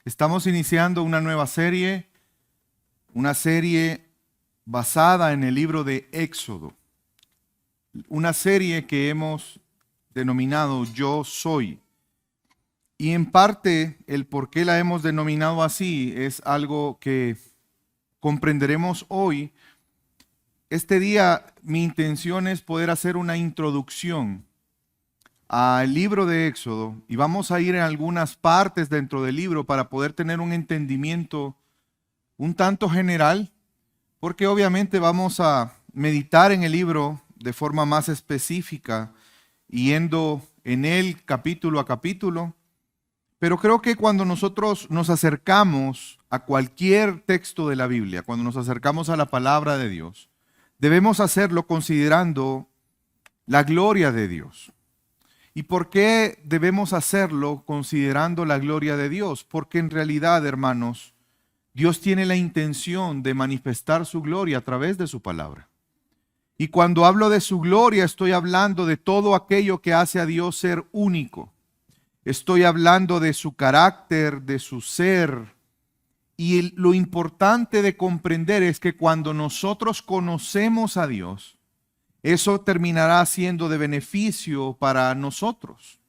Estamos iniciando una serie basada en el libro de Éxodo, una serie que hemos denominado Yo Soy. Y en parte el por qué la hemos denominado así es algo que comprenderemos hoy. Este día mi intención es poder hacer una introducción al libro de Éxodo y vamos a ir en algunas partes dentro del libro para poder tener un entendimiento un tanto general, porque obviamente vamos a meditar en el libro de forma más específica, yendo en él capítulo a capítulo. Pero creo que cuando nosotros nos acercamos a cualquier texto de la Biblia, cuando nos acercamos a la palabra de Dios, debemos hacerlo considerando la gloria de Dios. ¿Y por qué debemos hacerlo considerando la gloria de Dios? Porque en realidad, hermanos, Dios tiene la intención de manifestar su gloria a través de su palabra. Y cuando hablo de su gloria, estoy hablando de todo aquello que hace a Dios ser único. Estoy hablando de su carácter, de su ser. Y lo importante de comprender es que cuando nosotros conocemos a Dios, eso terminará siendo de beneficio para nosotros.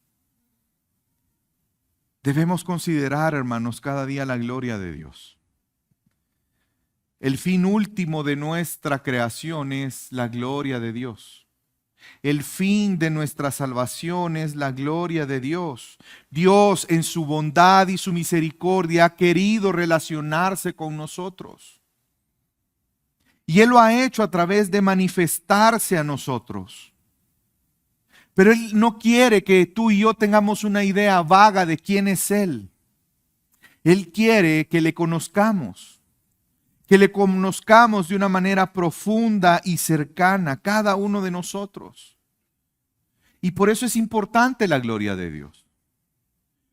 Debemos considerar, hermanos, cada día la gloria de Dios. El fin último de nuestra creación es la gloria de Dios. El fin de nuestra salvación es la gloria de Dios. Dios en su bondad y su misericordia ha querido relacionarse con nosotros. Y Él lo ha hecho a través de manifestarse a nosotros. Pero Él no quiere que tú y yo tengamos una idea vaga de quién es Él. Él quiere que le conozcamos. Que le conozcamos de una manera profunda y cercana, cada uno de nosotros. Y por eso es importante la gloria de Dios.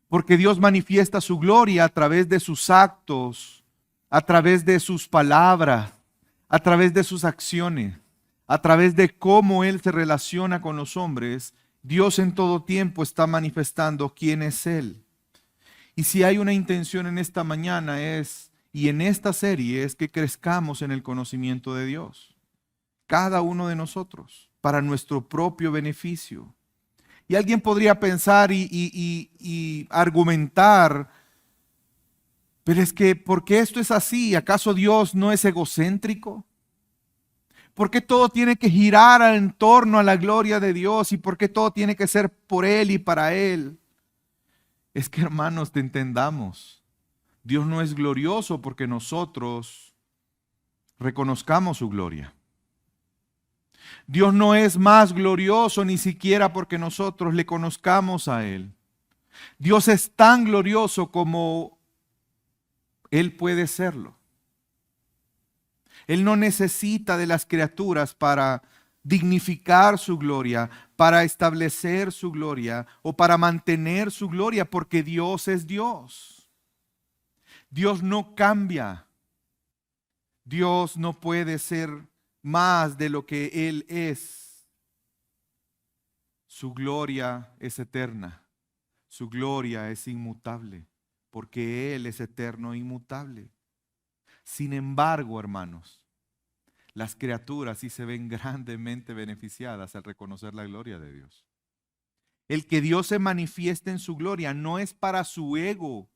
Porque Dios manifiesta su gloria a través de sus actos, a través de sus palabras, a través de sus acciones, a través de cómo Él se relaciona con los hombres. Dios en todo tiempo está manifestando quién es Él. Y si hay una intención en esta mañana y en esta serie es que crezcamos en el conocimiento de Dios. Cada uno de nosotros, para nuestro propio beneficio. Y alguien podría pensar y argumentar, pero es que, ¿por qué esto es así? ¿Acaso Dios no es egocéntrico? ¿Por qué todo tiene que girar en torno a la gloria de Dios? ¿Y por qué todo tiene que ser por Él y para Él? Es que, hermanos, te entendamos. Dios no es glorioso porque nosotros reconozcamos su gloria. Dios no es más glorioso ni siquiera porque nosotros le conozcamos a Él. Dios es tan glorioso como Él puede serlo. Él no necesita de las criaturas para dignificar su gloria, para establecer su gloria o para mantener su gloria, porque Dios es Dios. Dios no cambia. Dios no puede ser más de lo que Él es. Su gloria es eterna. Su gloria es inmutable, porque Él es eterno e inmutable. Sin embargo, hermanos, las criaturas sí se ven grandemente beneficiadas al reconocer la gloria de Dios. El que Dios se manifieste en su gloria no es para su ego.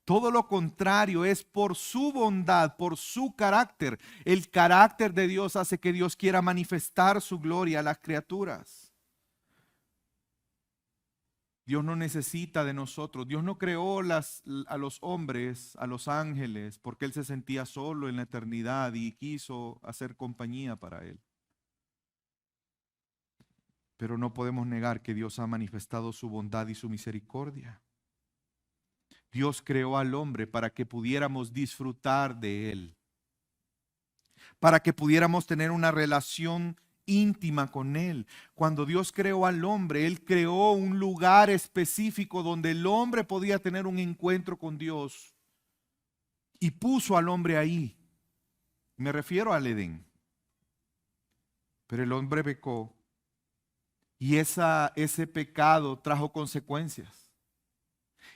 Todo lo contrario, es por su bondad, por su carácter. El carácter de Dios hace que Dios quiera manifestar su gloria a las criaturas. Dios no necesita de nosotros. Dios no creó a los hombres, a los ángeles, porque Él se sentía solo en la eternidad y quiso hacer compañía para Él. Pero no podemos negar que Dios ha manifestado su bondad y su misericordia. Dios creó al hombre para que pudiéramos disfrutar de Él, para que pudiéramos tener una relación íntima con Él. Cuando Dios creó al hombre, Él creó un lugar específico donde el hombre podía tener un encuentro con Dios y puso al hombre ahí. Me refiero al Edén. Pero el hombre pecó y ese pecado trajo consecuencias.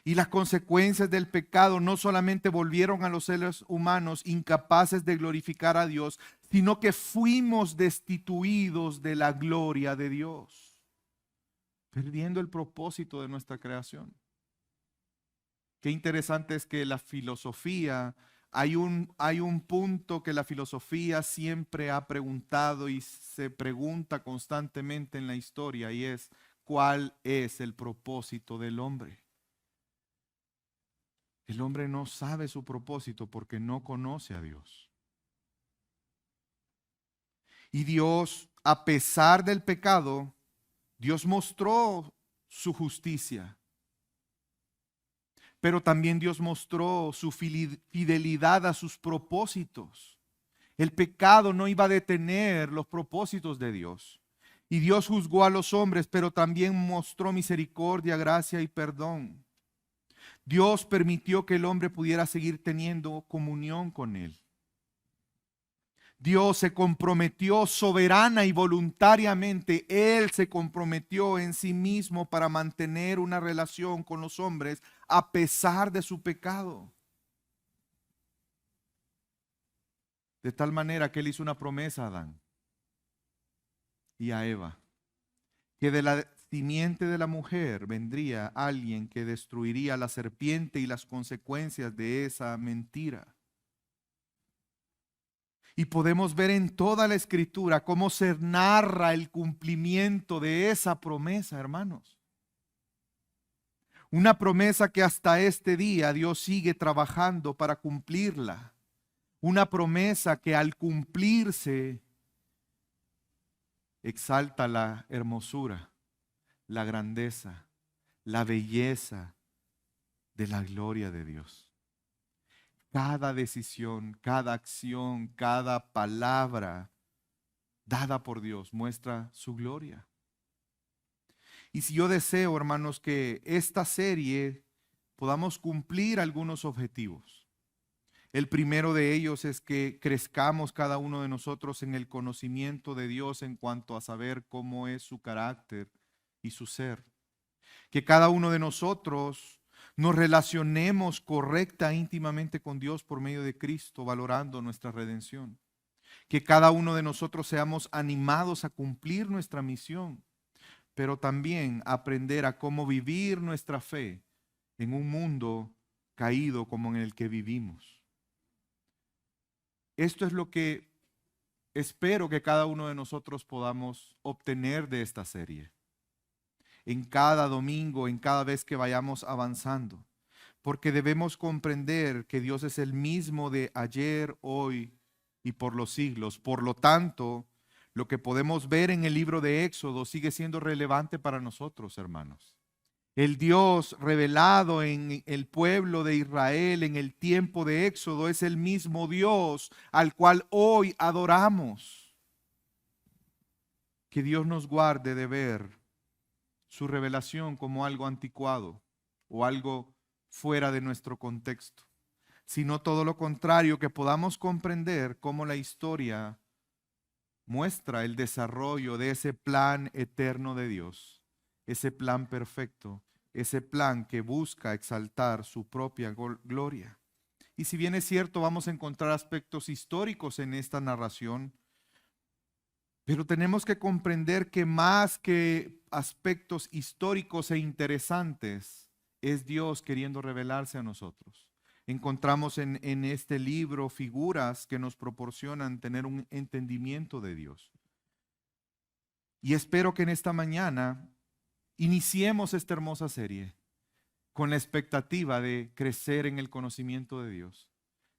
Y las consecuencias del pecado no solamente volvieron a los seres humanos incapaces de glorificar a Dios, sino que fuimos destituidos de la gloria de Dios, perdiendo el propósito de nuestra creación. Qué interesante es que la filosofía, hay un punto que la filosofía siempre ha preguntado y se pregunta constantemente en la historia, y es: ¿cuál es el propósito del hombre? El hombre no sabe su propósito porque no conoce a Dios. Y Dios, a pesar del pecado, Dios mostró su justicia. Pero también Dios mostró su fidelidad a sus propósitos. El pecado no iba a detener los propósitos de Dios. Y Dios juzgó a los hombres, pero también mostró misericordia, gracia y perdón. Dios permitió que el hombre pudiera seguir teniendo comunión con Él. Dios se comprometió soberana y voluntariamente. Él se comprometió en sí mismo para mantener una relación con los hombres a pesar de su pecado. De tal manera que Él hizo una promesa a Adán y a Eva, que de la simiente de la mujer vendría alguien que destruiría la serpiente y las consecuencias de esa mentira. Y podemos ver en toda la Escritura cómo se narra el cumplimiento de esa promesa, hermanos. Una promesa que hasta este día Dios sigue trabajando para cumplirla. Una promesa que al cumplirse exalta la hermosura, la grandeza, la belleza de la gloria de Dios. Cada decisión, cada acción, cada palabra dada por Dios muestra su gloria. Y si yo deseo, hermanos, que esta serie podamos cumplir algunos objetivos. El primero de ellos es que crezcamos cada uno de nosotros en el conocimiento de Dios en cuanto a saber cómo es su carácter y su ser. Que cada uno de nosotros nos relacionemos correcta e íntimamente con Dios por medio de Cristo, valorando nuestra redención. Que cada uno de nosotros seamos animados a cumplir nuestra misión, pero también aprender a cómo vivir nuestra fe en un mundo caído como en el que vivimos. Esto es lo que espero que cada uno de nosotros podamos obtener de esta serie. En cada domingo, en cada vez que vayamos avanzando, porque debemos comprender que Dios es el mismo de ayer, hoy y por los siglos. Por lo tanto, lo que podemos ver en el libro de Éxodo sigue siendo relevante para nosotros, hermanos. El Dios revelado en el pueblo de Israel en el tiempo de Éxodo es el mismo Dios al cual hoy adoramos. Que Dios nos guarde de ver su revelación como algo anticuado o algo fuera de nuestro contexto, sino todo lo contrario, que podamos comprender cómo la historia muestra el desarrollo de ese plan eterno de Dios, ese plan perfecto, ese plan que busca exaltar su propia gloria. Y si bien es cierto, vamos a encontrar aspectos históricos en esta narración, pero tenemos que comprender que más que aspectos históricos e interesantes, es Dios queriendo revelarse a nosotros. Encontramos en este libro figuras que nos proporcionan tener un entendimiento de Dios. Y espero que en esta mañana iniciemos esta hermosa serie con la expectativa de crecer en el conocimiento de Dios,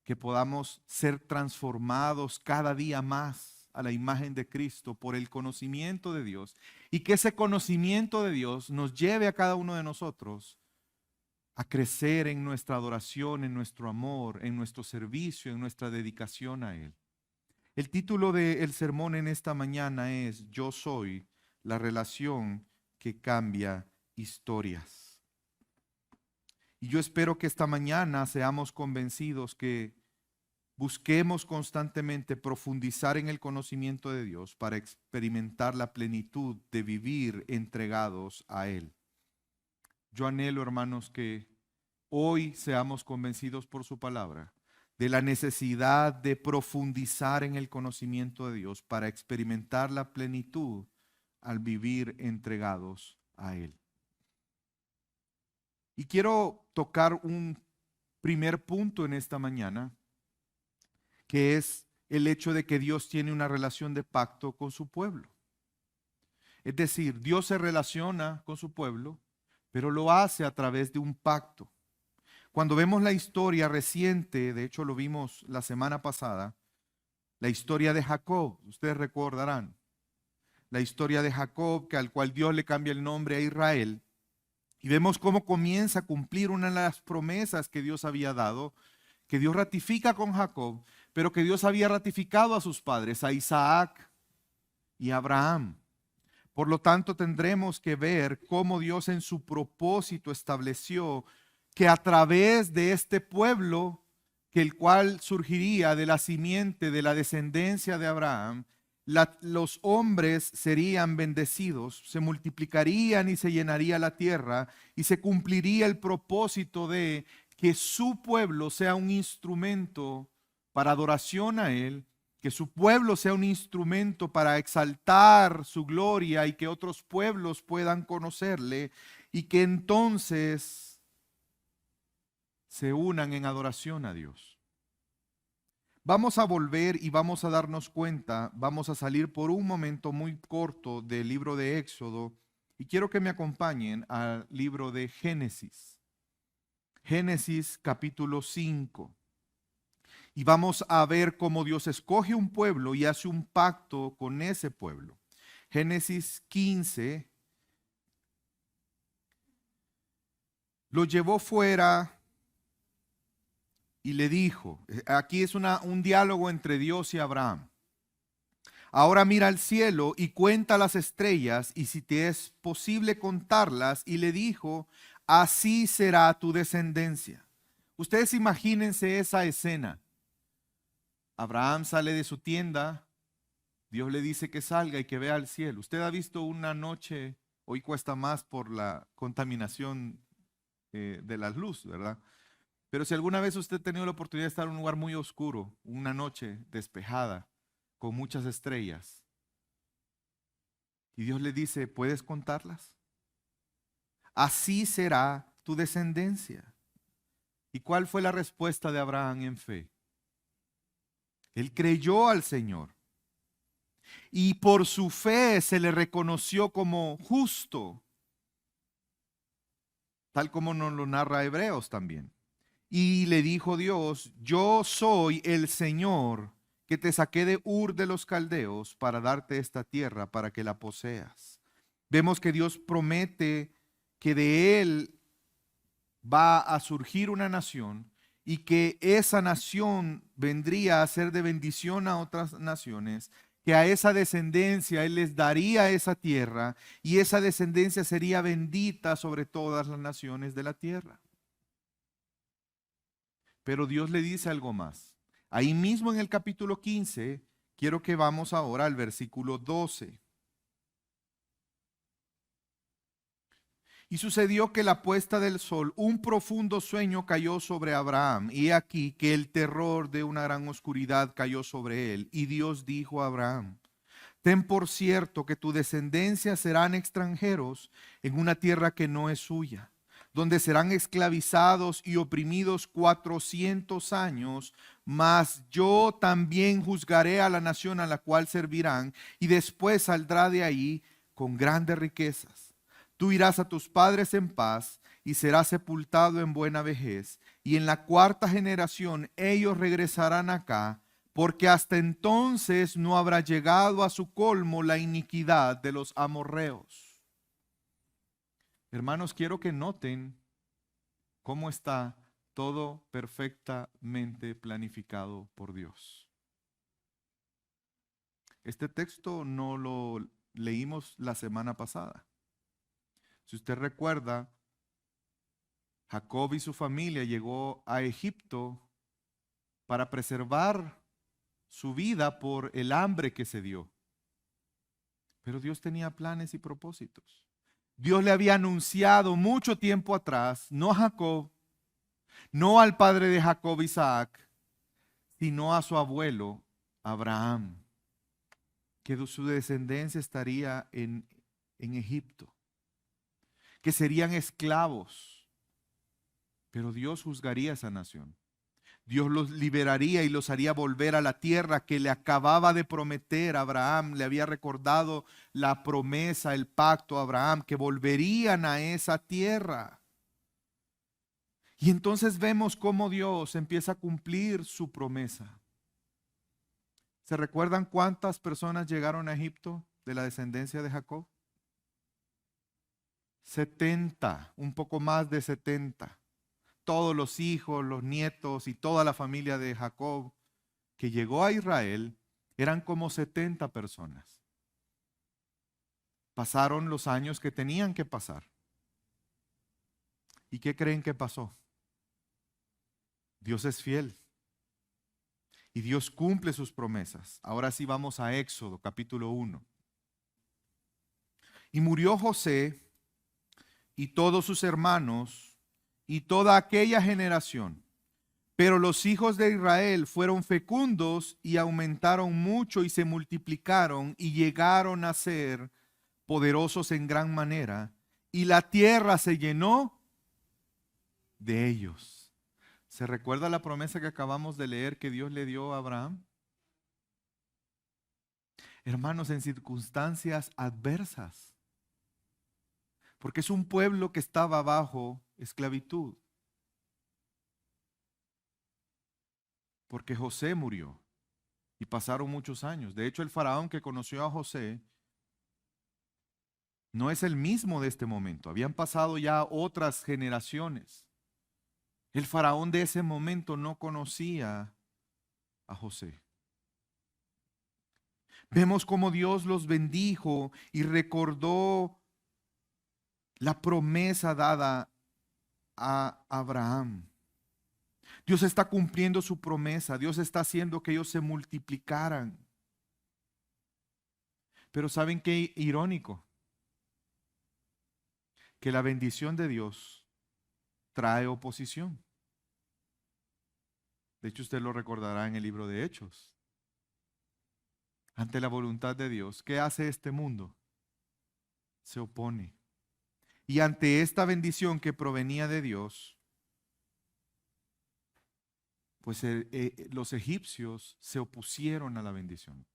que podamos ser transformados cada día más a la imagen de Cristo por el conocimiento de Dios, y que ese conocimiento de Dios nos lleve a cada uno de nosotros a crecer en nuestra adoración, en nuestro amor, en nuestro servicio, en nuestra dedicación a Él. El título del sermón en esta mañana es: Yo soy la relación que cambia historias. Y yo espero que esta mañana seamos convencidos que busquemos constantemente profundizar en el conocimiento de Dios para experimentar la plenitud de vivir entregados a Él. Yo anhelo, hermanos, que hoy seamos convencidos por su palabra de la necesidad de profundizar en el conocimiento de Dios para experimentar la plenitud al vivir entregados a Él. Y quiero tocar un primer punto en esta mañana, que es el hecho de que Dios tiene una relación de pacto con su pueblo. Es decir, Dios se relaciona con su pueblo, pero lo hace a través de un pacto. Cuando vemos la historia reciente, de hecho lo vimos la semana pasada, la historia de Jacob, ustedes recordarán, la historia de Jacob, que al cual Dios le cambia el nombre a Israel, y vemos cómo comienza a cumplir una de las promesas que Dios había dado, que Dios ratifica con Jacob, pero que Dios había ratificado a sus padres, a Isaac y a Abraham. Por lo tanto, tendremos que ver cómo Dios en su propósito estableció que a través de este pueblo, que el cual surgiría de la simiente, de la descendencia de Abraham, los hombres serían bendecidos, se multiplicarían y se llenaría la tierra y se cumpliría el propósito de que su pueblo sea un instrumento para adoración a Él, que su pueblo sea un instrumento para exaltar su gloria y que otros pueblos puedan conocerle y que entonces se unan en adoración a Dios. Vamos a volver y vamos a darnos cuenta, vamos a salir por un momento muy corto del libro de Éxodo y quiero que me acompañen al libro de Génesis. Génesis capítulo 5. Y vamos a ver cómo Dios escoge un pueblo y hace un pacto con ese pueblo. Génesis 15. Lo llevó fuera y le dijo, aquí es un diálogo entre Dios y Abraham. Ahora mira al cielo y cuenta las estrellas, y si te es posible contarlas. Y le dijo, así será tu descendencia. Ustedes imagínense esa escena. Abraham sale de su tienda, Dios le dice que salga y que vea al cielo. Usted ha visto una noche, hoy cuesta más por la contaminación de la luz, ¿verdad? Pero si alguna vez usted ha tenido la oportunidad de estar en un lugar muy oscuro, una noche despejada, con muchas estrellas, y Dios le dice, ¿puedes contarlas? Así será tu descendencia. ¿Y cuál fue la respuesta de Abraham en fe? Él creyó al Señor y por su fe se le reconoció como justo, tal como nos lo narra Hebreos también. Y le dijo Dios, yo soy el Señor que te saqué de Ur de los Caldeos para darte esta tierra para que la poseas. Vemos que Dios promete que de él va a surgir una nación y que esa nación vendría a ser de bendición a otras naciones, que a esa descendencia Él les daría esa tierra y esa descendencia sería bendita sobre todas las naciones de la tierra. Pero Dios le dice algo más. Ahí mismo en el capítulo 15, quiero que vamos ahora al versículo 12. Y sucedió que la puesta del sol, un profundo sueño cayó sobre Abraham, y he aquí que el terror de una gran oscuridad cayó sobre él. Y Dios dijo a Abraham, ten por cierto que tu descendencia serán extranjeros en una tierra que no es suya, donde serán esclavizados y oprimidos 400 años, mas yo también juzgaré a la nación a la cual servirán, y después saldrá de ahí con grandes riquezas. Tú irás a tus padres en paz y serás sepultado en buena vejez. Y en la cuarta generación ellos regresarán acá, porque hasta entonces no habrá llegado a su colmo la iniquidad de los amorreos. Hermanos, quiero que noten cómo está todo perfectamente planificado por Dios. Este texto no lo leímos la semana pasada. Si usted recuerda, Jacob y su familia llegó a Egipto para preservar su vida por el hambre que se dio. Pero Dios tenía planes y propósitos. Dios le había anunciado mucho tiempo atrás, no a Jacob, no al padre de Jacob, Isaac, sino a su abuelo, Abraham, que su descendencia estaría en Egipto, que serían esclavos, pero Dios juzgaría esa nación. Dios los liberaría y los haría volver a la tierra que le acababa de prometer a Abraham. Le había recordado la promesa, el pacto a Abraham, que volverían a esa tierra. Y entonces vemos cómo Dios empieza a cumplir su promesa. ¿Se recuerdan cuántas personas llegaron a Egipto de la descendencia de Jacob? 70, un poco más de 70. Todos los hijos, los nietos y toda la familia de Jacob que llegó a Israel eran como 70 personas. Pasaron los años que tenían que pasar. ¿Y qué creen que pasó? Dios es fiel y Dios cumple sus promesas. Ahora sí vamos a Éxodo, capítulo 1. Y murió José y todos sus hermanos y toda aquella generación. Pero los hijos de Israel fueron fecundos y aumentaron mucho y se multiplicaron y llegaron a ser poderosos en gran manera. Y la tierra se llenó de ellos. ¿Se recuerda la promesa que acabamos de leer que Dios le dio a Abraham? Hermanos, en circunstancias adversas. Porque es un pueblo que estaba bajo esclavitud. Porque José murió y pasaron muchos años. De hecho, el faraón que conoció a José no es el mismo de este momento. Habían pasado ya otras generaciones. El faraón de ese momento no conocía a José. Vemos cómo Dios los bendijo y recordó la promesa dada a Abraham. Dios está cumpliendo su promesa. Dios está haciendo que ellos se multiplicaran. Pero ¿saben qué irónico? Que la bendición de Dios trae oposición. De hecho, usted lo recordará en el libro de Hechos. Ante la voluntad de Dios, ¿qué hace este mundo? Se opone. Y ante esta bendición que provenía de Dios, pues los egipcios se opusieron a la bendición.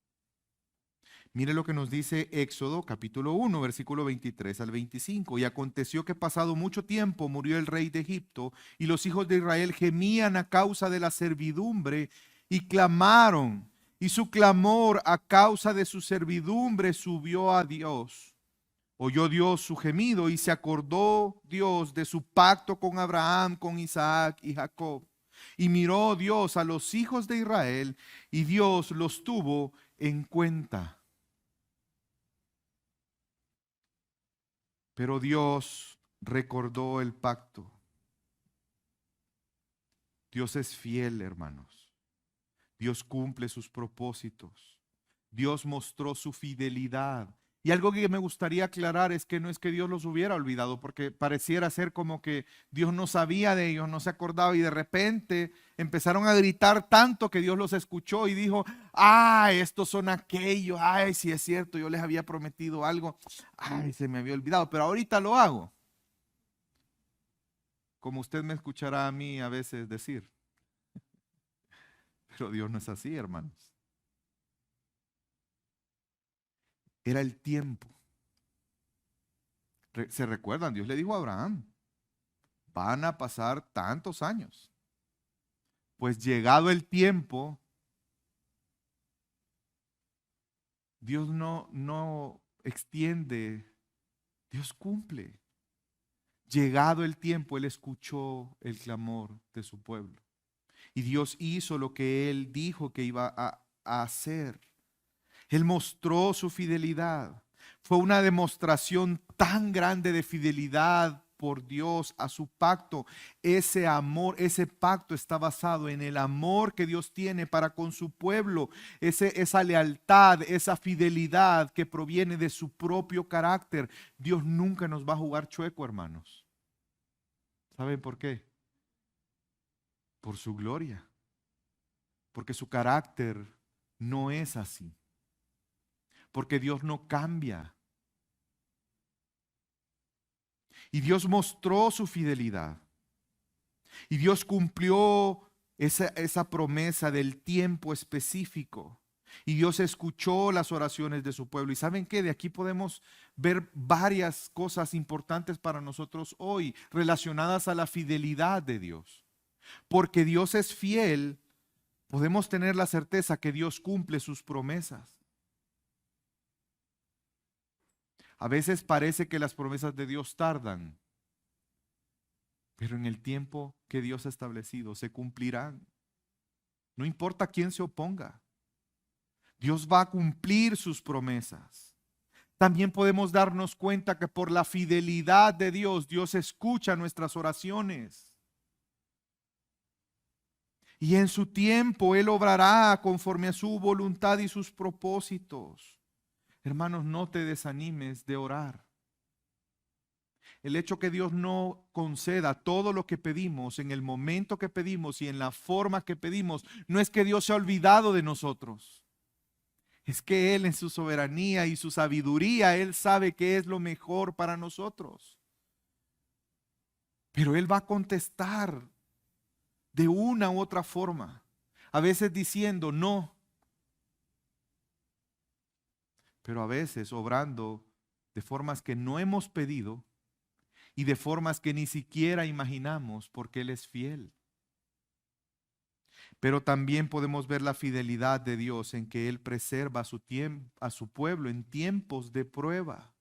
Mire lo que nos dice Éxodo capítulo 1, versículo 23 al 25. Y aconteció que pasado mucho tiempo murió el rey de Egipto y los hijos de Israel gemían a causa de la servidumbre y clamaron. Y su clamor a causa de su servidumbre subió a Dios. Oyó Dios su gemido y se acordó Dios de su pacto con Abraham, con Isaac y Jacob. Y miró Dios a los hijos de Israel y Dios los tuvo en cuenta. Pero Dios recordó el pacto. Dios es fiel, hermanos. Dios cumple sus propósitos. Dios mostró su fidelidad. Y algo que me gustaría aclarar es que no es que Dios los hubiera olvidado, porque pareciera ser como que Dios no sabía de ellos, no se acordaba y de repente empezaron a gritar tanto que Dios los escuchó y dijo, ay, estos son aquellos, ay, si es cierto, yo les había prometido algo, ay, se me había olvidado, pero ahorita lo hago. Como usted me escuchará a mí a veces decir. Pero Dios no es así, hermanos. Era el tiempo. ¿Se recuerdan? Dios le dijo a Abraham, van a pasar tantos años. Pues llegado el tiempo, Dios no extiende, Dios cumple. Llegado el tiempo, Él escuchó el clamor de su pueblo. Y Dios hizo lo que Él dijo que iba a hacer. Él mostró su fidelidad. Fue una demostración tan grande de fidelidad por Dios a su pacto. Ese amor, ese pacto está basado en el amor que Dios tiene para con su pueblo. Esa lealtad, esa fidelidad que proviene de su propio carácter. Dios nunca nos va a jugar chueco, hermanos. ¿Saben por qué? por su gloria, porque su carácter no es así, porque Dios no cambia. Y Dios mostró su fidelidad. Y Dios cumplió esa promesa del tiempo específico. Y Dios escuchó las oraciones de su pueblo. ¿Y saben qué? De aquí podemos ver varias cosas importantes para nosotros hoy relacionadas a la fidelidad de Dios. Porque Dios es fiel, podemos tener la certeza que Dios cumple sus promesas. A veces parece que las promesas de Dios tardan, pero en el tiempo que Dios ha establecido se cumplirán. No importa quién se oponga, Dios va a cumplir sus promesas. También podemos darnos cuenta que por la fidelidad de Dios, Dios escucha nuestras oraciones. Y en su tiempo Él obrará conforme a su voluntad y sus propósitos. Hermanos, no te desanimes de orar. El hecho que Dios no conceda todo lo que pedimos en el momento que pedimos y en la forma que pedimos, no es que Dios se ha olvidado de nosotros. Es que Él en su soberanía y su sabiduría, Él sabe qué es lo mejor para nosotros. Pero Él va a contestar de una u otra forma. A veces diciendo no, pero a veces obrando de formas que no hemos pedido y de formas que ni siquiera imaginamos, porque Él es fiel. Pero también podemos ver la fidelidad de Dios en que Él preserva a su pueblo en tiempos de prueba.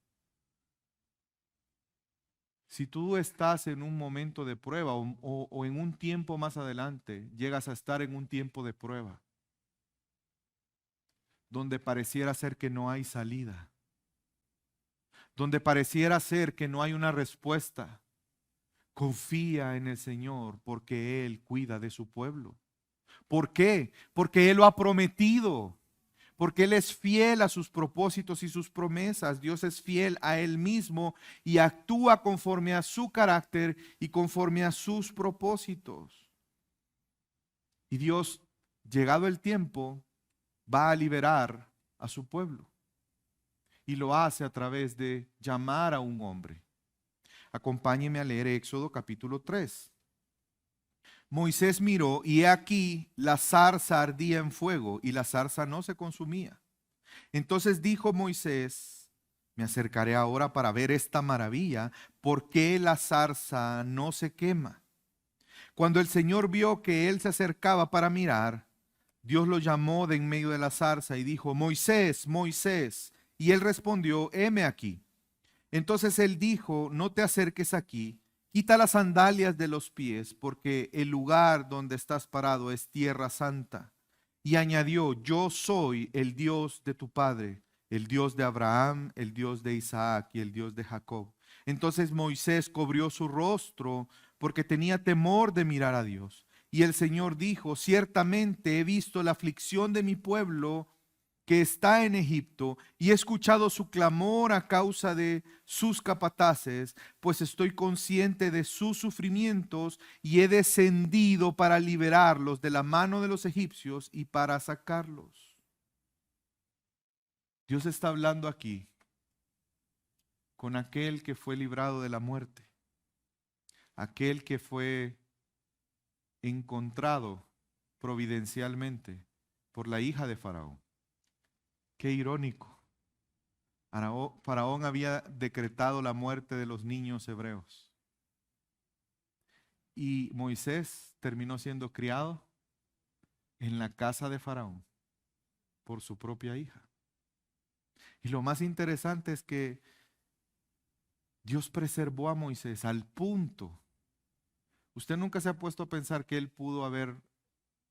Si tú estás en un momento de prueba o en un tiempo más adelante, llegas a estar en un tiempo de prueba, donde pareciera ser que no hay salida, donde pareciera ser que no hay una respuesta, confía en el Señor porque Él cuida de su pueblo. ¿Por qué? Porque Él lo ha prometido, porque Él es fiel a sus propósitos y sus promesas. Dios es fiel a Él mismo y actúa conforme a su carácter y conforme a sus propósitos. Y Dios, llegado el tiempo, va a liberar a su pueblo. Y lo hace a través de llamar a un hombre. Acompáñeme a leer Éxodo capítulo 3. Moisés miró y he aquí la zarza ardía en fuego y la zarza no se consumía. Entonces dijo Moisés, me acercaré ahora para ver esta maravilla, ¿por qué la zarza no se quema? Cuando el Señor vio que él se acercaba para mirar, Dios lo llamó de en medio de la zarza y dijo, Moisés, Moisés. Y él respondió, heme aquí. Entonces él dijo, no te acerques aquí, quita las sandalias de los pies, porque el lugar donde estás parado es tierra santa. Y añadió, yo soy el Dios de tu padre, el Dios de Abraham, el Dios de Isaac y el Dios de Jacob. Entonces Moisés cubrió su rostro porque tenía temor de mirar a Dios. Y el Señor dijo, ciertamente he visto la aflicción de mi pueblo que está en Egipto y he escuchado su clamor a causa de sus capataces, pues estoy consciente de sus sufrimientos y he descendido para liberarlos de la mano de los egipcios y para sacarlos. Dios está hablando aquí con aquel que fue librado de la muerte, aquel que fue encontrado providencialmente por la hija de Faraón. Qué irónico. Faraón había decretado la muerte de los niños hebreos. Y Moisés terminó siendo criado en la casa de Faraón por su propia hija. Y lo más interesante es que Dios preservó a Moisés al punto. ¿Usted nunca se ha puesto a pensar que él pudo haber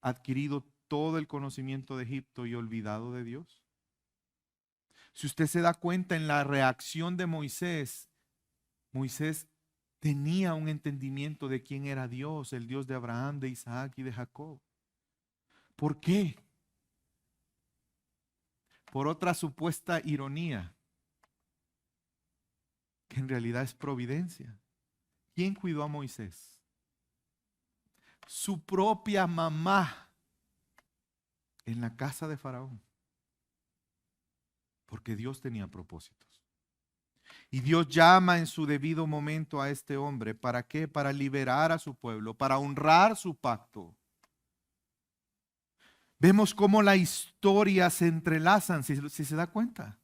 adquirido todo el conocimiento de Egipto y olvidado de Dios? Si usted se da cuenta en la reacción de Moisés, Moisés tenía un entendimiento de quién era Dios, el Dios de Abraham, de Isaac y de Jacob. ¿Por qué? Por otra supuesta ironía, que en realidad es providencia. ¿Quién cuidó a Moisés? su propia mamá en la casa de Faraón. Porque Dios tenía propósitos. Y Dios llama en su debido momento a este hombre. ¿Para qué? Para liberar a su pueblo, para honrar su pacto. Vemos cómo la historia se entrelazan, si se da cuenta.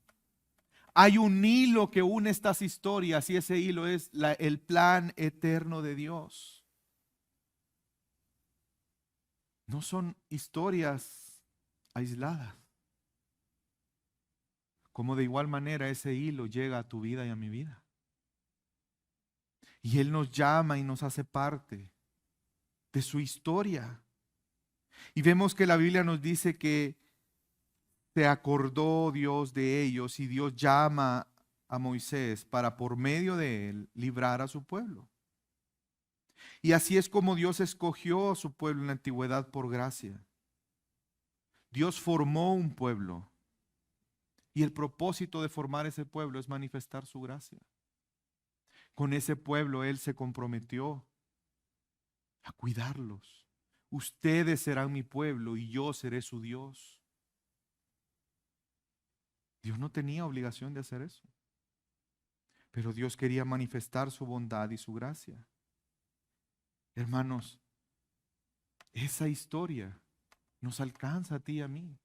Hay un hilo que une estas historias y ese hilo es el plan eterno de Dios. No son historias aisladas. Como de igual manera ese hilo llega a tu vida y a mi vida. Y Él nos llama y nos hace parte de su historia. Y vemos que la Biblia nos dice que se acordó Dios de ellos y Dios llama a Moisés para por medio de él librar a su pueblo. Y así es como Dios escogió a su pueblo en la antigüedad por gracia. Dios formó un pueblo y el propósito de formar ese pueblo es manifestar su gracia. Con ese pueblo Él se comprometió a cuidarlos. Ustedes serán mi pueblo y yo seré su Dios. Dios no tenía obligación de hacer eso, pero Dios quería manifestar su bondad y su gracia. Hermanos, esa historia nos alcanza a ti y a mí.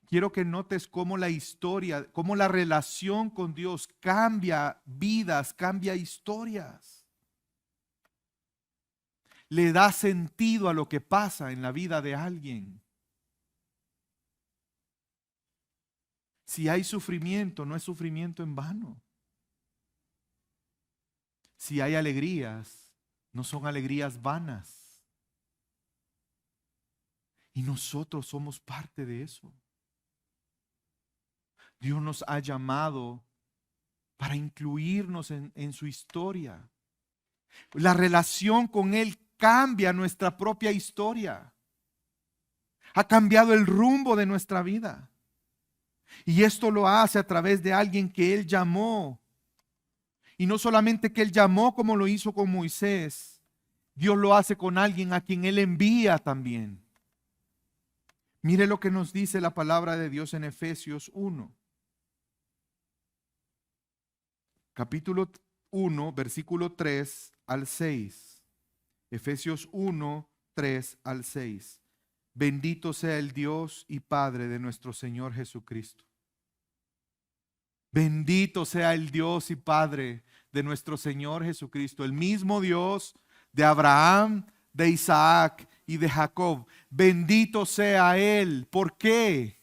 Quiero que notes cómo la historia, cómo la relación con Dios cambia vidas, cambia historias. Le da sentido a lo que pasa en la vida de alguien. Si hay sufrimiento, no es sufrimiento en vano. Si hay alegrías, no son alegrías vanas. Y nosotros somos parte de eso. Dios nos ha llamado para incluirnos en su historia. La relación con Él cambia nuestra propia historia. Ha cambiado el rumbo de nuestra vida. Y esto lo hace a través de alguien que Él llamó. Y no solamente que Él llamó como lo hizo con Moisés. Dios lo hace con alguien a quien Él envía también. Mire lo que nos dice la palabra de Dios en Efesios 1. Capítulo 1, versículo 3 al 6. Efesios 1, 3 al 6. Bendito sea el Dios y Padre de nuestro Señor Jesucristo. Bendito sea el Dios y Padre de nuestro Señor Jesucristo, el mismo Dios de Abraham, de Isaac y de Jacob. Bendito sea Él. ¿Por qué?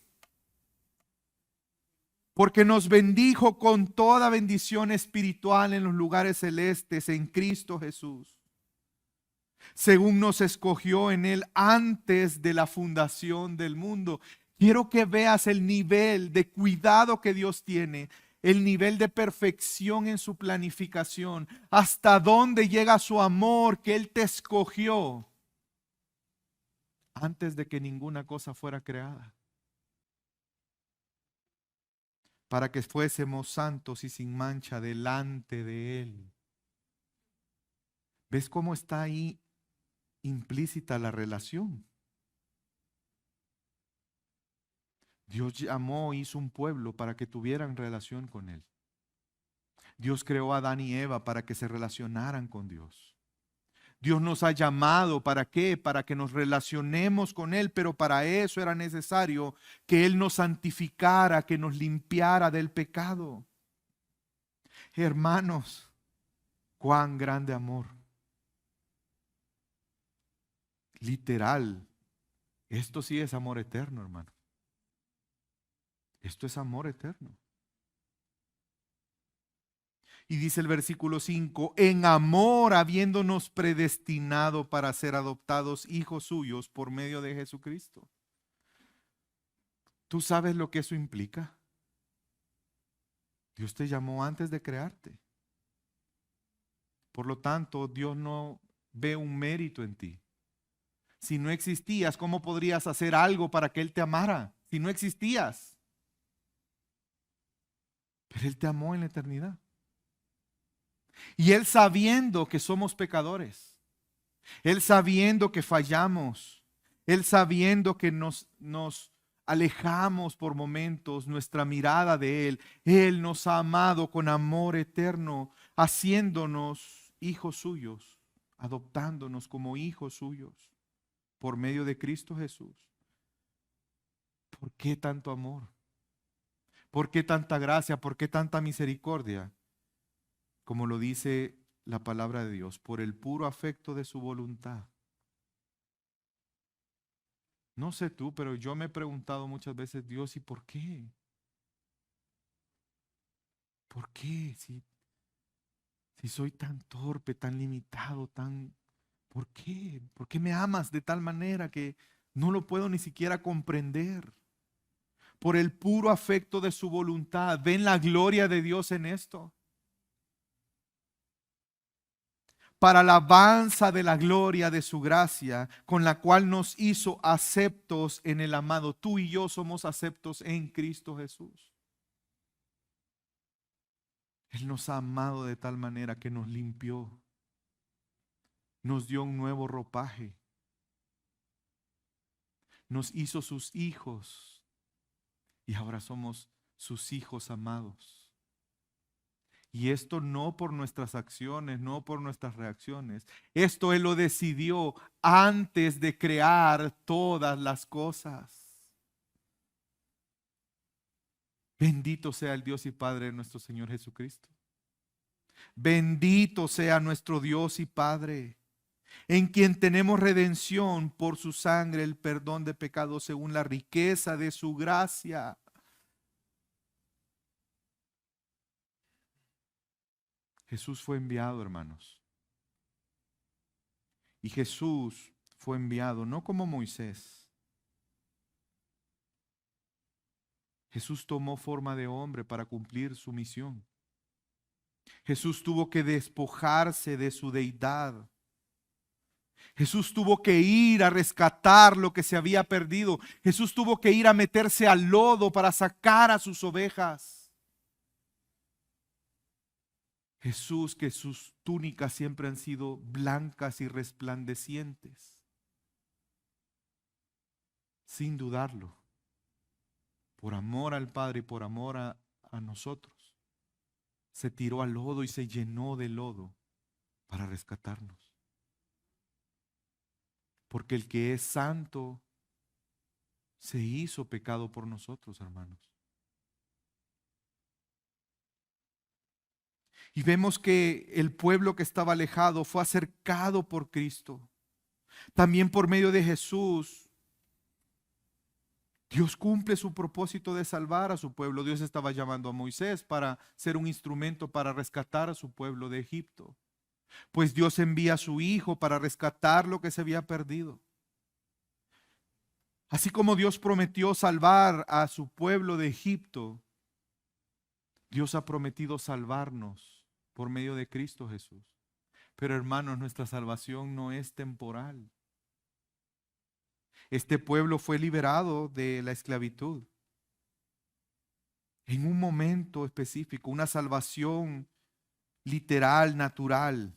Porque nos bendijo con toda bendición espiritual en los lugares celestes en Cristo Jesús, según nos escogió en Él antes de la fundación del mundo. Quiero que veas el nivel de cuidado que Dios tiene, el nivel de perfección en su planificación, hasta dónde llega su amor, que Él te escogió antes de que ninguna cosa fuera creada, para que fuésemos santos y sin mancha delante de Él. ¿Ves cómo está ahí implícita la relación? Dios llamó, hizo un pueblo para que tuvieran relación con Él. Dios creó a Adán y Eva para que se relacionaran con Dios. Dios nos ha llamado, ¿para qué? Para que nos relacionemos con Él, pero para eso era necesario que Él nos santificara, que nos limpiara del pecado. Hermanos, cuán grande amor. Literal, esto sí es amor eterno, hermano. Esto es amor eterno. Y dice el versículo 5, en amor habiéndonos predestinado para ser adoptados hijos suyos por medio de Jesucristo. ¿Tú sabes lo que eso implica? Dios te llamó antes de crearte. Por lo tanto, Dios no ve un mérito en ti. Si no existías, ¿cómo podrías hacer algo para que Él te amara? Si no existías. Pero Él te amó en la eternidad. Y Él sabiendo que somos pecadores, Él sabiendo que fallamos, Él sabiendo que nos alejamos por momentos nuestra mirada de Él nos ha amado con amor eterno, haciéndonos hijos suyos, adoptándonos como hijos suyos por medio de Cristo Jesús. ¿Por qué tanto amor? ¿Por qué tanta gracia? ¿Por qué tanta misericordia? Como lo dice la palabra de Dios, por el puro afecto de su voluntad. No sé tú, pero yo me he preguntado muchas veces, Dios, ¿y por qué? ¿Por qué? Si soy tan torpe, tan limitado, ¿por qué? ¿Por qué me amas de tal manera que no lo puedo ni siquiera comprender? Por el puro afecto de su voluntad. ¿Ven la gloria de Dios en esto? Para alabanza de la gloria de su gracia, con la cual nos hizo aceptos en el amado. Tú y yo somos aceptos en Cristo Jesús. Él nos ha amado de tal manera que nos limpió, nos dio un nuevo ropaje, nos hizo sus hijos y ahora somos sus hijos amados. Y esto no por nuestras acciones, no por nuestras reacciones. Esto Él lo decidió antes de crear todas las cosas. Bendito sea el Dios y Padre de nuestro Señor Jesucristo. Bendito sea nuestro Dios y Padre, en quien tenemos redención por su sangre, el perdón de pecados según la riqueza de su gracia. Jesús fue enviado, hermanos. Y Jesús fue enviado no como Moisés. Jesús tomó forma de hombre para cumplir su misión. Jesús tuvo que despojarse de su deidad. Jesús tuvo que ir a rescatar lo que se había perdido. Jesús tuvo que ir a meterse al lodo para sacar a sus ovejas. Jesús, que sus túnicas siempre han sido blancas y resplandecientes. Sin dudarlo, por amor al Padre y por amor a nosotros, se tiró al lodo y se llenó de lodo para rescatarnos. Porque el que es santo se hizo pecado por nosotros, hermanos. Y vemos que el pueblo que estaba alejado fue acercado por Cristo. También por medio de Jesús, Dios cumple su propósito de salvar a su pueblo. Dios estaba llamando a Moisés para ser un instrumento para rescatar a su pueblo de Egipto. Pues Dios envía a su Hijo para rescatar lo que se había perdido. Así como Dios prometió salvar a su pueblo de Egipto, Dios ha prometido salvarnos por medio de Cristo Jesús. Pero hermanos, nuestra salvación no es temporal. Este pueblo fue liberado de la esclavitud en un momento específico, una salvación literal, natural.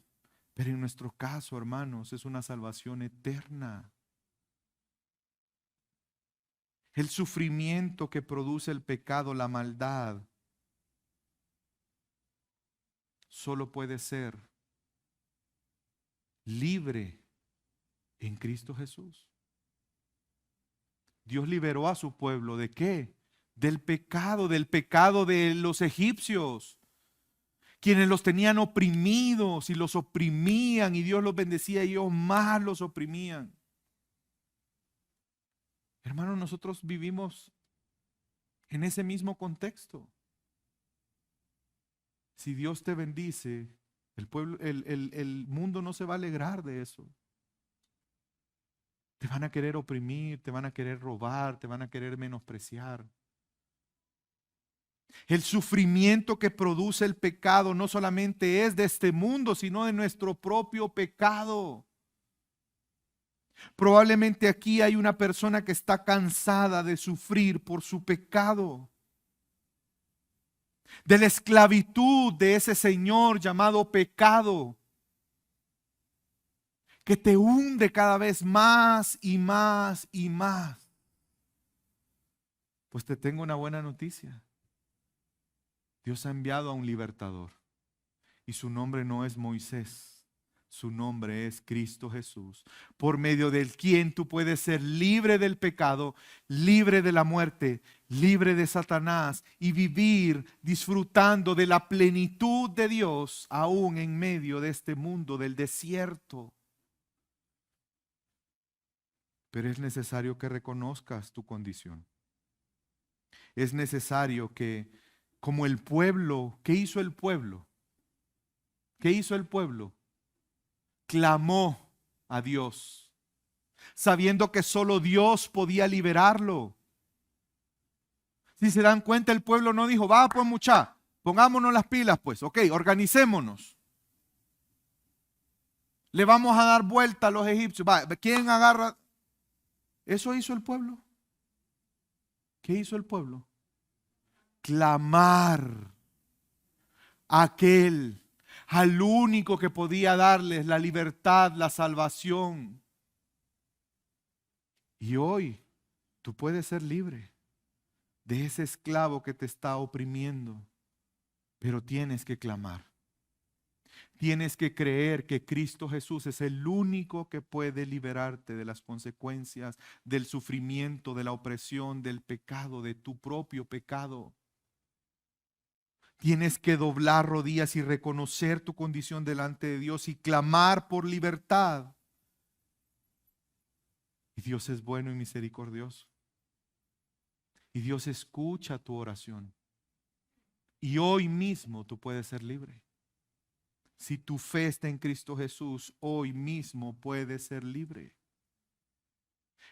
Pero en nuestro caso, hermanos, es una salvación eterna. El sufrimiento que produce el pecado, la maldad, solo puede ser libre en Cristo Jesús. Dios liberó a su pueblo ¿de qué? Del pecado de los egipcios, quienes los tenían oprimidos y los oprimían y Dios los bendecía y ellos más los oprimían. Hermanos, nosotros vivimos en ese mismo contexto. Si Dios te bendice, el mundo no se va a alegrar de eso. Te van a querer oprimir, te van a querer robar, te van a querer menospreciar. El sufrimiento que produce el pecado no solamente es de este mundo, sino de nuestro propio pecado. Probablemente aquí hay una persona que está cansada de sufrir por su pecado, de la esclavitud de ese señor llamado pecado. que te hunde cada vez más y más y más. Pues te tengo una buena noticia. Dios ha enviado a un libertador y su nombre no es Moisés. Su nombre es Cristo Jesús, por medio del quien tú puedes ser libre del pecado, libre de la muerte, libre de Satanás y vivir disfrutando de la plenitud de Dios aún en medio de este mundo del desierto. Pero es necesario que reconozcas tu condición. Es necesario que, como el pueblo, ¿qué hizo el pueblo? ¿Qué hizo el pueblo? Clamó a Dios, sabiendo que solo Dios podía liberarlo. Si se dan cuenta, el pueblo no dijo, va pues mucha, pongámonos las pilas pues, ok, organicémonos. Le vamos a dar vuelta a los egipcios. Va, ¿quién agarra? Eso hizo el pueblo. ¿Qué hizo el pueblo? Clamar a aquel, al único que podía darles la libertad, la salvación. Y hoy tú puedes ser libre de ese esclavo que te está oprimiendo, pero tienes que clamar. Tienes que creer que Cristo Jesús es el único que puede liberarte de las consecuencias del sufrimiento, de la opresión, del pecado, de tu propio pecado. Tienes que doblar rodillas y reconocer tu condición delante de Dios y clamar por libertad. Y Dios es bueno y misericordioso. Y Dios escucha tu oración. Y hoy mismo tú puedes ser libre. Si tu fe está en Cristo Jesús, hoy mismo puedes ser libre.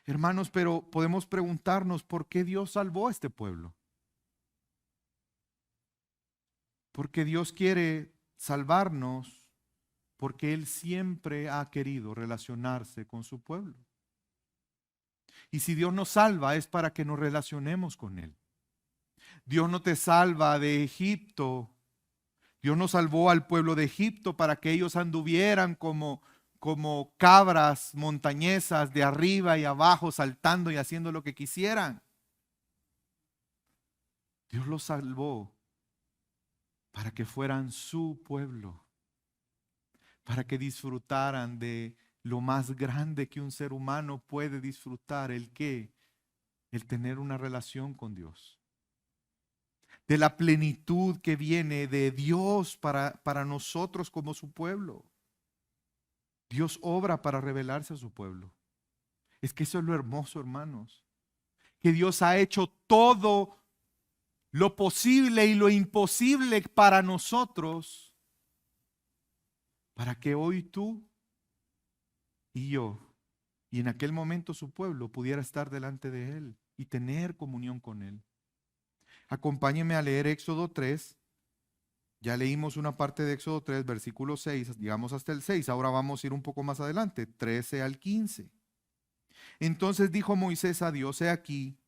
Hermanos, pero podemos preguntarnos por qué Dios salvó a este pueblo. Porque Dios quiere salvarnos, porque Él siempre ha querido relacionarse con su pueblo. Y si Dios nos salva es para que nos relacionemos con Él. Dios no te salva de Egipto. Dios no salvó al pueblo de Egipto para que ellos anduvieran como cabras montañesas de arriba y abajo, saltando y haciendo lo que quisieran. Dios los salvó para que fueran su pueblo, para que disfrutaran de lo más grande que un ser humano puede disfrutar, ¿el qué? El tener una relación con Dios. De la plenitud que viene de Dios para nosotros como su pueblo. Dios obra para revelarse a su pueblo. Es que eso es lo hermoso, hermanos. Que Dios ha hecho todo lo posible y lo imposible para nosotros, para que hoy tú y yo, y en aquel momento su pueblo, pudiera estar delante de Él y tener comunión con Él. Acompáñenme a leer Éxodo 3. Ya leímos una parte de Éxodo 3, versículo 6, llegamos hasta el 6. Ahora vamos a ir un poco más adelante, 13 al 15. Entonces dijo Moisés a Dios: he aquí,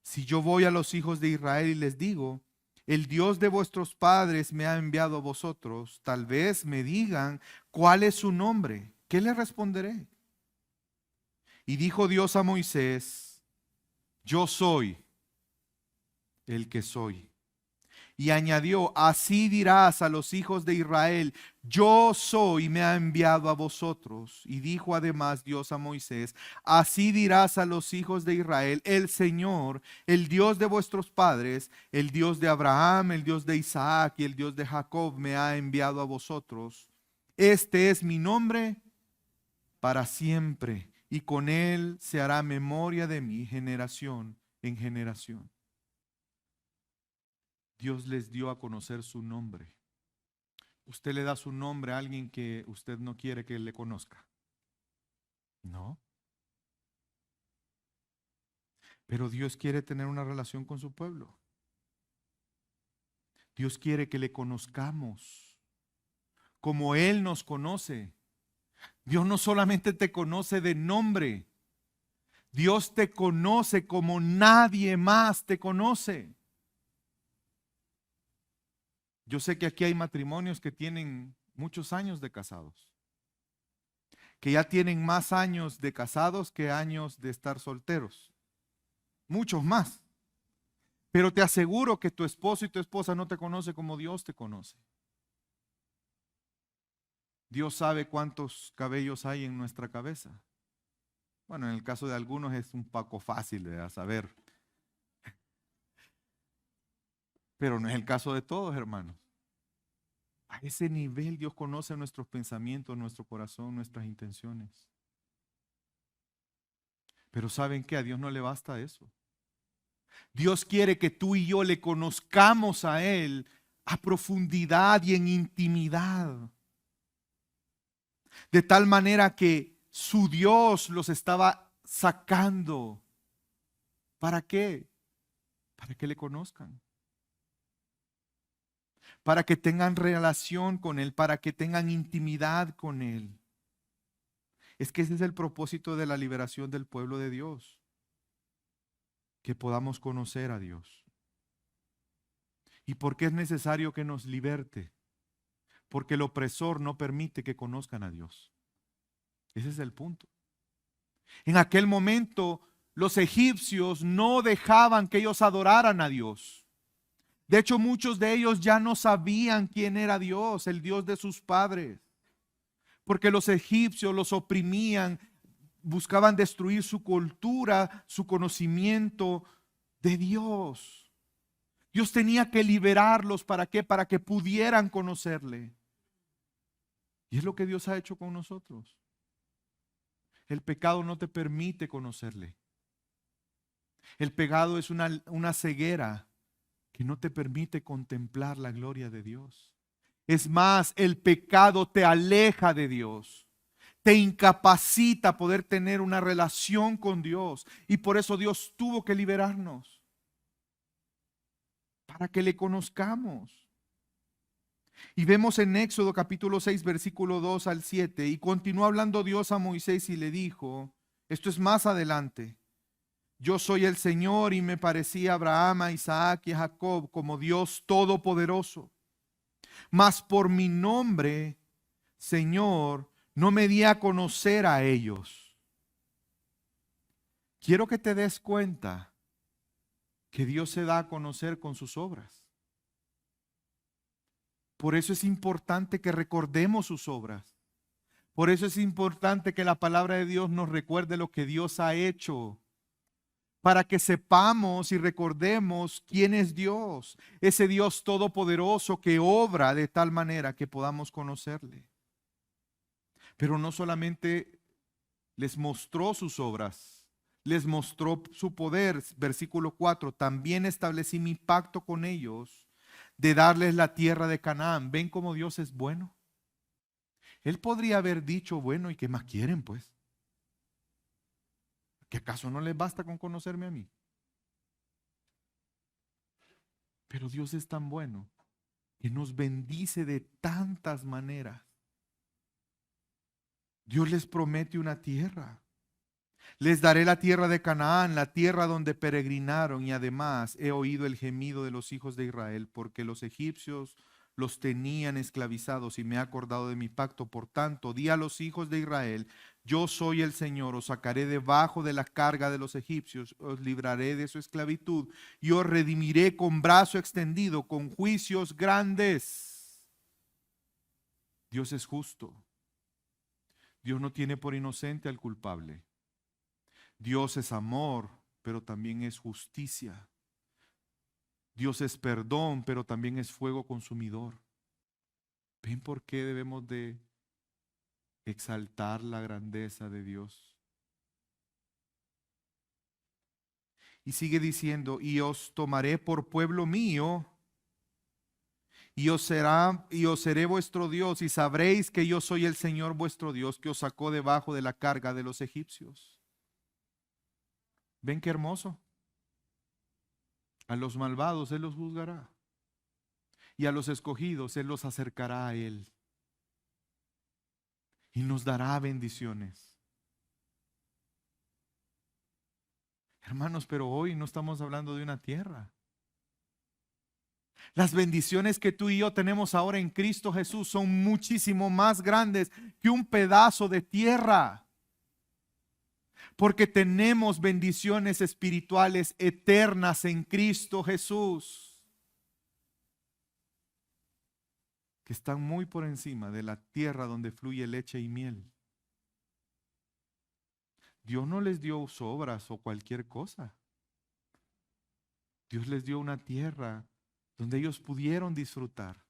si yo voy a los hijos de Israel y les digo, el Dios de vuestros padres me ha enviado a vosotros, tal vez me digan cuál es su nombre. ¿Qué le responderé? Y dijo Dios a Moisés: yo soy el que soy. Y añadió: así dirás a los hijos de Israel, yo soy, me ha enviado a vosotros. Y dijo además Dios a Moisés: así dirás a los hijos de Israel, el Señor, el Dios de vuestros padres, el Dios de Abraham, el Dios de Isaac y el Dios de Jacob, me ha enviado a vosotros. Este es mi nombre para siempre, y con él se hará memoria de mí generación en generación. Dios les dio a conocer su nombre. ¿Usted le da su nombre a alguien que usted no quiere que le conozca? No. Pero Dios quiere tener una relación con su pueblo. Dios quiere que le conozcamos como Él nos conoce. Dios no solamente te conoce de nombre, Dios te conoce como nadie más te conoce. Yo sé que aquí hay matrimonios que tienen muchos años de casados. que ya tienen más años de casados que años de estar solteros. Muchos más. Pero te aseguro que tu esposo y tu esposa no te conocen como Dios te conoce. Dios sabe cuántos cabellos hay en nuestra cabeza. Bueno, en el caso de algunos es un poco fácil de saber. Pero no es el caso de todos, hermanos. A ese nivel Dios conoce nuestros pensamientos, nuestro corazón, nuestras intenciones. Pero ¿saben qué? A Dios no le basta eso. Dios quiere que tú y yo le conozcamos a Él a profundidad y en intimidad. De tal manera que su Dios los estaba sacando. ¿Para qué? Para que le conozcan. Para que tengan relación con Él, para que tengan intimidad con Él. Es que ese es el propósito de la liberación del pueblo de Dios. Que podamos conocer a Dios. ¿Y por qué es necesario que nos liberte? Porque el opresor no permite que conozcan a Dios. Ese es el punto. En aquel momento los egipcios no dejaban que ellos adoraran a Dios. De hecho, muchos de ellos ya no sabían quién era Dios, el Dios de sus padres. Porque los egipcios los oprimían, buscaban destruir su cultura, su conocimiento de Dios. Dios tenía que liberarlos. ¿Para qué? Para que pudieran conocerle. Y es lo que Dios ha hecho con nosotros. El pecado no te permite conocerle. El pecado es una ceguera que no te permite contemplar la gloria de Dios. Es más, el pecado te aleja de Dios. Te incapacita a poder tener una relación con Dios. Y por eso Dios tuvo que liberarnos. Para que le conozcamos. Y vemos en Éxodo capítulo 6, versículo 2 al 7. Y continuó hablando Dios a Moisés y le dijo, esto es más adelante. Yo soy el Señor y me parecí a Abraham, a Isaac y a Jacob como Dios todopoderoso. Mas por mi nombre, Señor, no me di a conocer a ellos. Quiero que te des cuenta que Dios se da a conocer con sus obras. Por eso es importante que recordemos sus obras. Por eso es importante que la palabra de Dios nos recuerde lo que Dios ha hecho. Para que sepamos y recordemos quién es Dios. Ese Dios todopoderoso que obra de tal manera que podamos conocerle. Pero no solamente les mostró sus obras, les mostró su poder. Versículo 4, también establecí mi pacto con ellos de darles la tierra de Canaán. ¿Ven cómo Dios es bueno? Él podría haber dicho, bueno, ¿y qué más quieren pues? ¿Que acaso no les basta con conocerme a mí? Pero Dios es tan bueno que nos bendice de tantas maneras. Dios les promete una tierra. Les daré la tierra de Canaán, la tierra donde peregrinaron, y además he oído el gemido de los hijos de Israel, porque los egipcios los tenían esclavizados y me he acordado de mi pacto. Por tanto, di a los hijos de Israel, yo soy el Señor, os sacaré debajo de la carga de los egipcios, os libraré de su esclavitud y os redimiré con brazo extendido, con juicios grandes. Dios es justo. Dios no tiene por inocente al culpable. Dios es amor, pero también es justicia. Dios es perdón, pero también es fuego consumidor. ¿Ven por qué debemos de exaltar la grandeza de Dios? Y sigue diciendo, y os tomaré por pueblo mío, y os seré vuestro Dios, y sabréis que yo soy el Señor vuestro Dios, que os sacó debajo de la carga de los egipcios. ¿Ven qué hermoso? A los malvados Él los juzgará, y a los escogidos Él los acercará a Él, y nos dará bendiciones. Hermanos, pero hoy no estamos hablando de una tierra. Las bendiciones que tú y yo tenemos ahora en Cristo Jesús son muchísimo más grandes que un pedazo de tierra. Porque tenemos bendiciones espirituales eternas en Cristo Jesús, que están muy por encima de la tierra donde fluye leche y miel. Dios no les dio sobras o cualquier cosa. Dios les dio una tierra donde ellos pudieron disfrutar.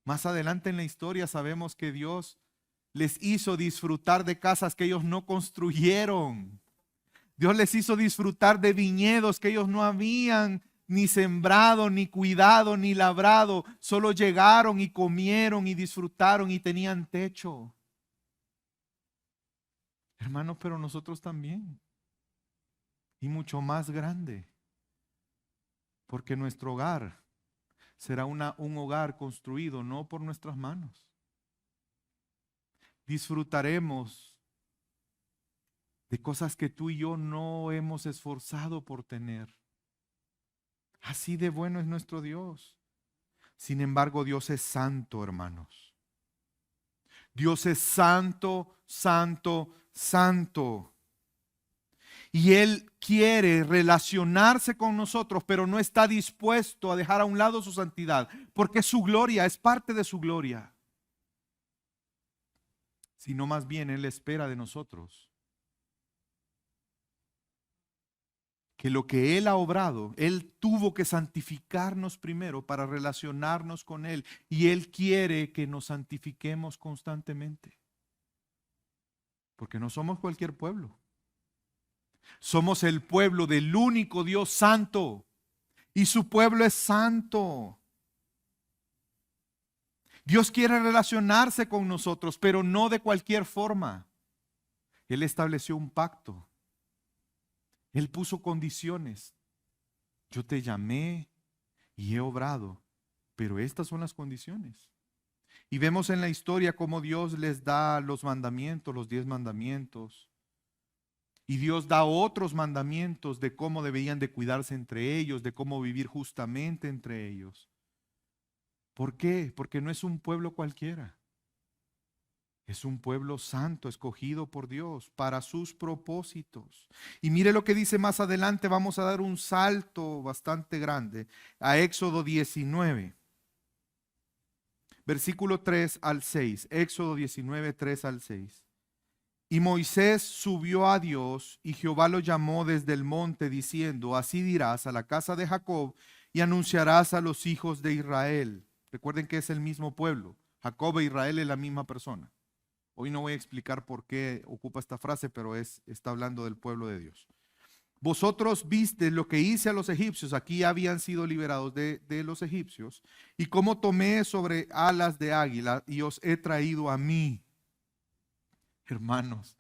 Más adelante en la historia sabemos que Dios les hizo disfrutar de casas que ellos no construyeron. Dios les hizo disfrutar de viñedos que ellos no habían ni sembrado, ni cuidado, ni labrado. Solo llegaron y comieron y disfrutaron y tenían techo. Hermanos, pero nosotros también. Y mucho más grande. Porque nuestro hogar será un hogar construido no por nuestras manos. Disfrutaremos de cosas que tú y yo no hemos esforzado por tener. Así de bueno es nuestro Dios. Sin embargo, Dios es santo, hermanos. Dios es santo, santo, santo. Y Él quiere relacionarse con nosotros, pero no está dispuesto a dejar a un lado su santidad, porque su gloria es parte de su gloria. Sino más bien Él espera de nosotros que lo que Él ha obrado, Él tuvo que santificarnos primero para relacionarnos con Él. Y Él quiere que nos santifiquemos constantemente. Porque no somos cualquier pueblo. Somos el pueblo del único Dios santo. Y su pueblo es santo. Dios quiere relacionarse con nosotros, pero no de cualquier forma. Él estableció un pacto. Él puso condiciones. Yo te llamé y he obrado, pero estas son las condiciones. Y vemos en la historia cómo Dios les da los mandamientos, los 10 mandamientos. Y Dios da otros mandamientos de cómo debían de cuidarse entre ellos, de cómo vivir justamente entre ellos. ¿Por qué? Porque no es un pueblo cualquiera. Es un pueblo santo, escogido por Dios para sus propósitos. Y mire lo que dice más adelante, vamos a dar un salto bastante grande a Éxodo 19, versículo 3 al 6. Éxodo 19, 3 al 6. Y Moisés subió a Dios y Jehová lo llamó desde el monte diciendo, así dirás a la casa de Jacob y anunciarás a los hijos de Israel. Recuerden que es el mismo pueblo. Jacob e Israel es la misma persona. Hoy no voy a explicar por qué ocupa esta frase, pero está hablando del pueblo de Dios. Vosotros viste lo que hice a los egipcios, aquí habían sido liberados de los egipcios, y cómo tomé sobre alas de águila y os he traído a mí. Hermanos,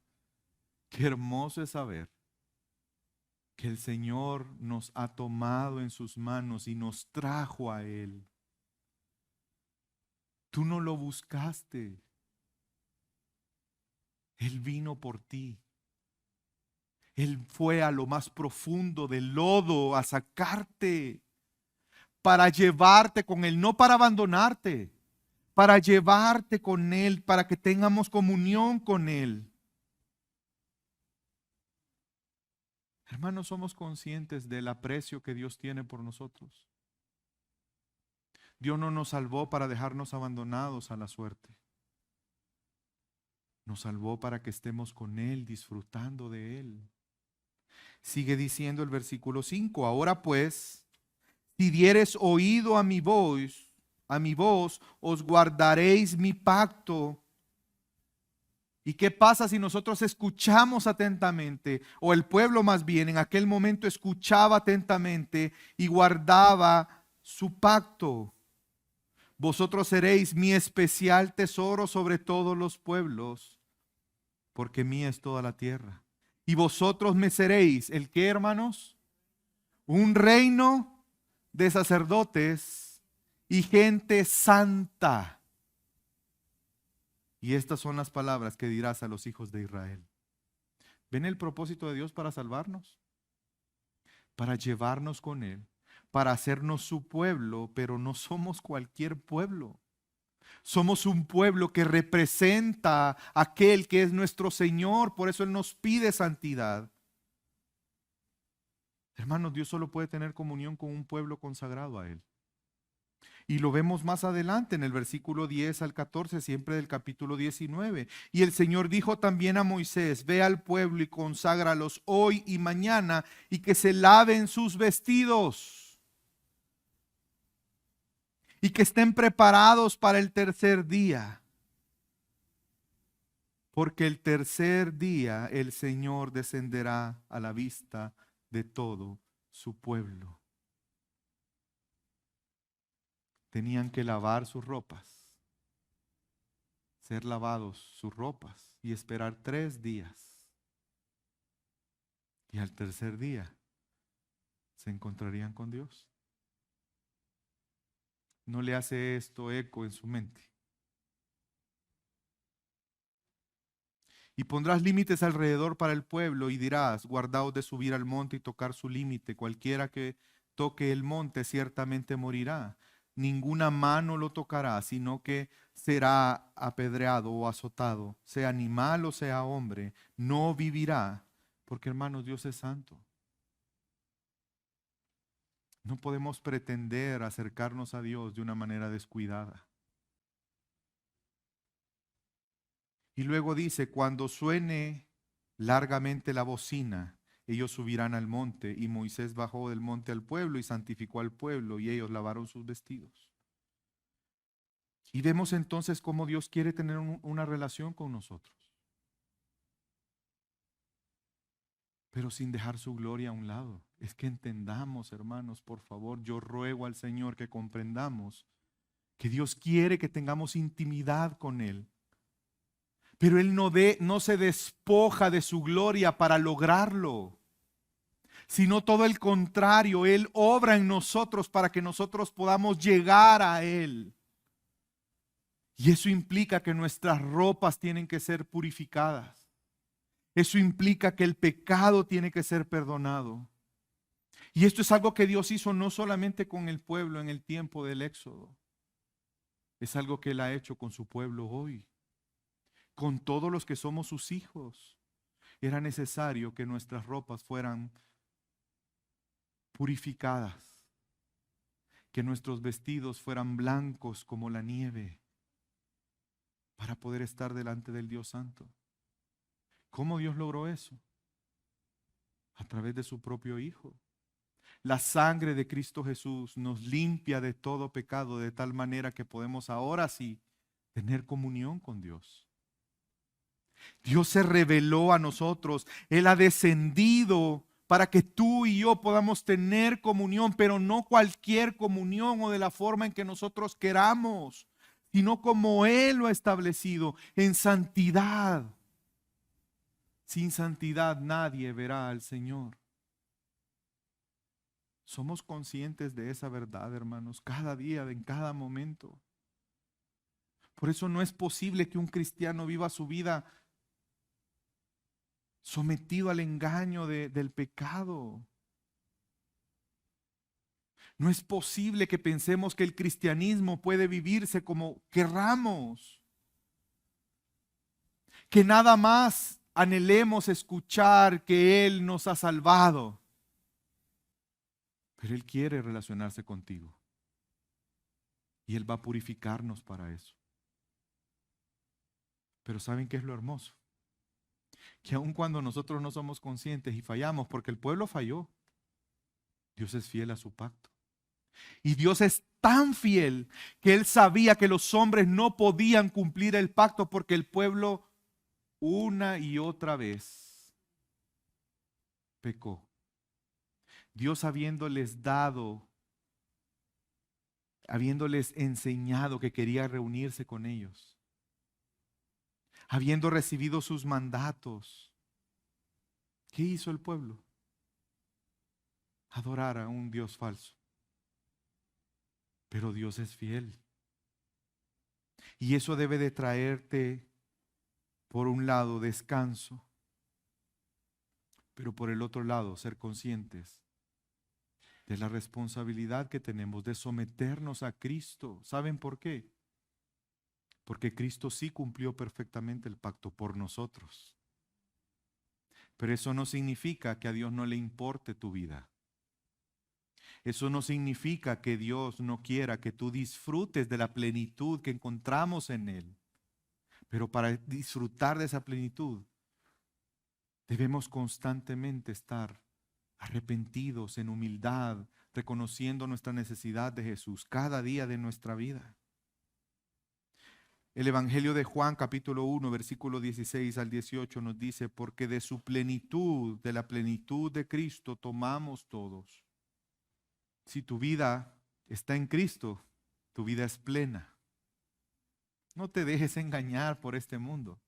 qué hermoso es saber que el Señor nos ha tomado en sus manos y nos trajo a Él. Tú no lo buscaste. Él vino por ti. Él fue a lo más profundo del lodo a sacarte para llevarte con Él, no para abandonarte, para llevarte con Él, para que tengamos comunión con Él. Hermanos, somos conscientes del aprecio que Dios tiene por nosotros. Dios no nos salvó para dejarnos abandonados a la suerte. Nos salvó para que estemos con Él, disfrutando de Él. Sigue diciendo el versículo 5, ahora pues, si diereis oído a mi voz, os guardaréis mi pacto. ¿Y qué pasa si nosotros escuchamos atentamente? O el pueblo más bien en aquel momento escuchaba atentamente y guardaba su pacto. Vosotros seréis mi especial tesoro sobre todos los pueblos, porque mía es toda la tierra. Y vosotros me seréis, ¿el qué, hermanos? Un reino de sacerdotes y gente santa. Y estas son las palabras que dirás a los hijos de Israel. ¿Ven el propósito de Dios para salvarnos? Para llevarnos con Él, para hacernos su pueblo, pero no somos cualquier pueblo. Somos un pueblo que representa a aquel que es nuestro Señor, por eso Él nos pide santidad. Hermanos, Dios solo puede tener comunión con un pueblo consagrado a Él. Y lo vemos más adelante en el versículo 10 al 14, siempre del capítulo 19. Y el Señor dijo también a Moisés: ve al pueblo y conságralos hoy y mañana, y que se laven sus vestidos, y que estén preparados para el tercer día. Porque el tercer día el Señor descenderá a la vista de todo su pueblo. Tenían que lavar sus ropas, ser lavados sus ropas y esperar 3 días. Y al tercer día se encontrarían con Dios. ¿No le hace esto eco en su mente? Y pondrás límites alrededor para el pueblo y dirás: guardaos de subir al monte y tocar su límite. Cualquiera que toque el monte ciertamente morirá. Ninguna mano lo tocará, sino que será apedreado o azotado, sea animal o sea hombre, no vivirá. Porque, hermanos, Dios es santo. No podemos pretender acercarnos a Dios de una manera descuidada. Y luego dice: cuando suene largamente la bocina, ellos subirán al monte. Y Moisés bajó del monte al pueblo y santificó al pueblo, y ellos lavaron sus vestidos. Y vemos entonces cómo Dios quiere tener una relación con nosotros, pero sin dejar su gloria a un lado. Es que entendamos, hermanos, por favor, yo ruego al Señor que comprendamos que Dios quiere que tengamos intimidad con Él. Pero Él no se despoja de su gloria para lograrlo, sino todo el contrario. Él obra en nosotros para que nosotros podamos llegar a Él. Y eso implica que nuestras ropas tienen que ser purificadas. Eso implica que el pecado tiene que ser perdonado. Y esto es algo que Dios hizo no solamente con el pueblo en el tiempo del Éxodo. Es algo que Él ha hecho con su pueblo hoy, con todos los que somos sus hijos. Era necesario que nuestras ropas fueran purificadas, que nuestros vestidos fueran blancos como la nieve, para poder estar delante del Dios Santo. ¿Cómo Dios logró eso? A través de su propio Hijo. La sangre de Cristo Jesús nos limpia de todo pecado, de tal manera que podemos ahora sí tener comunión con Dios. Dios se reveló a nosotros. Él ha descendido para que tú y yo podamos tener comunión, pero no cualquier comunión o de la forma en que nosotros queramos, sino como Él lo ha establecido, en santidad. Sin santidad nadie verá al Señor. Somos conscientes de esa verdad, hermanos, cada día, en cada momento. Por eso no es posible que un cristiano viva su vida sometido al engaño del pecado. No es posible que pensemos que el cristianismo puede vivirse como querramos, que nada más anhelemos escuchar que Él nos ha salvado. Pero Él quiere relacionarse contigo y Él va a purificarnos para eso. Pero ¿saben qué es lo hermoso? Que aun cuando nosotros no somos conscientes y fallamos, porque el pueblo falló, Dios es fiel a su pacto. Y Dios es tan fiel que Él sabía que los hombres no podían cumplir el pacto porque el pueblo una y otra vez pecó. Dios habiéndoles dado, habiéndoles enseñado que quería reunirse con ellos, habiendo recibido sus mandatos, ¿qué hizo el pueblo? Adorar a un Dios falso. Pero Dios es fiel. Y eso debe de traerte, por un lado, descanso, pero por el otro lado, ser conscientes de la responsabilidad que tenemos de someternos a Cristo. ¿Saben por qué? Porque Cristo sí cumplió perfectamente el pacto por nosotros. Pero eso no significa que a Dios no le importe tu vida. Eso no significa que Dios no quiera que tú disfrutes de la plenitud que encontramos en Él. Pero para disfrutar de esa plenitud, debemos constantemente estar arrepentidos en humildad, reconociendo nuestra necesidad de Jesús cada día de nuestra vida. El Evangelio de Juan, capítulo 1, versículo 16 al 18 nos dice, porque de su plenitud, de la plenitud de Cristo, tomamos todos. Si tu vida está en Cristo, tu vida es plena. No te dejes engañar por este mundo.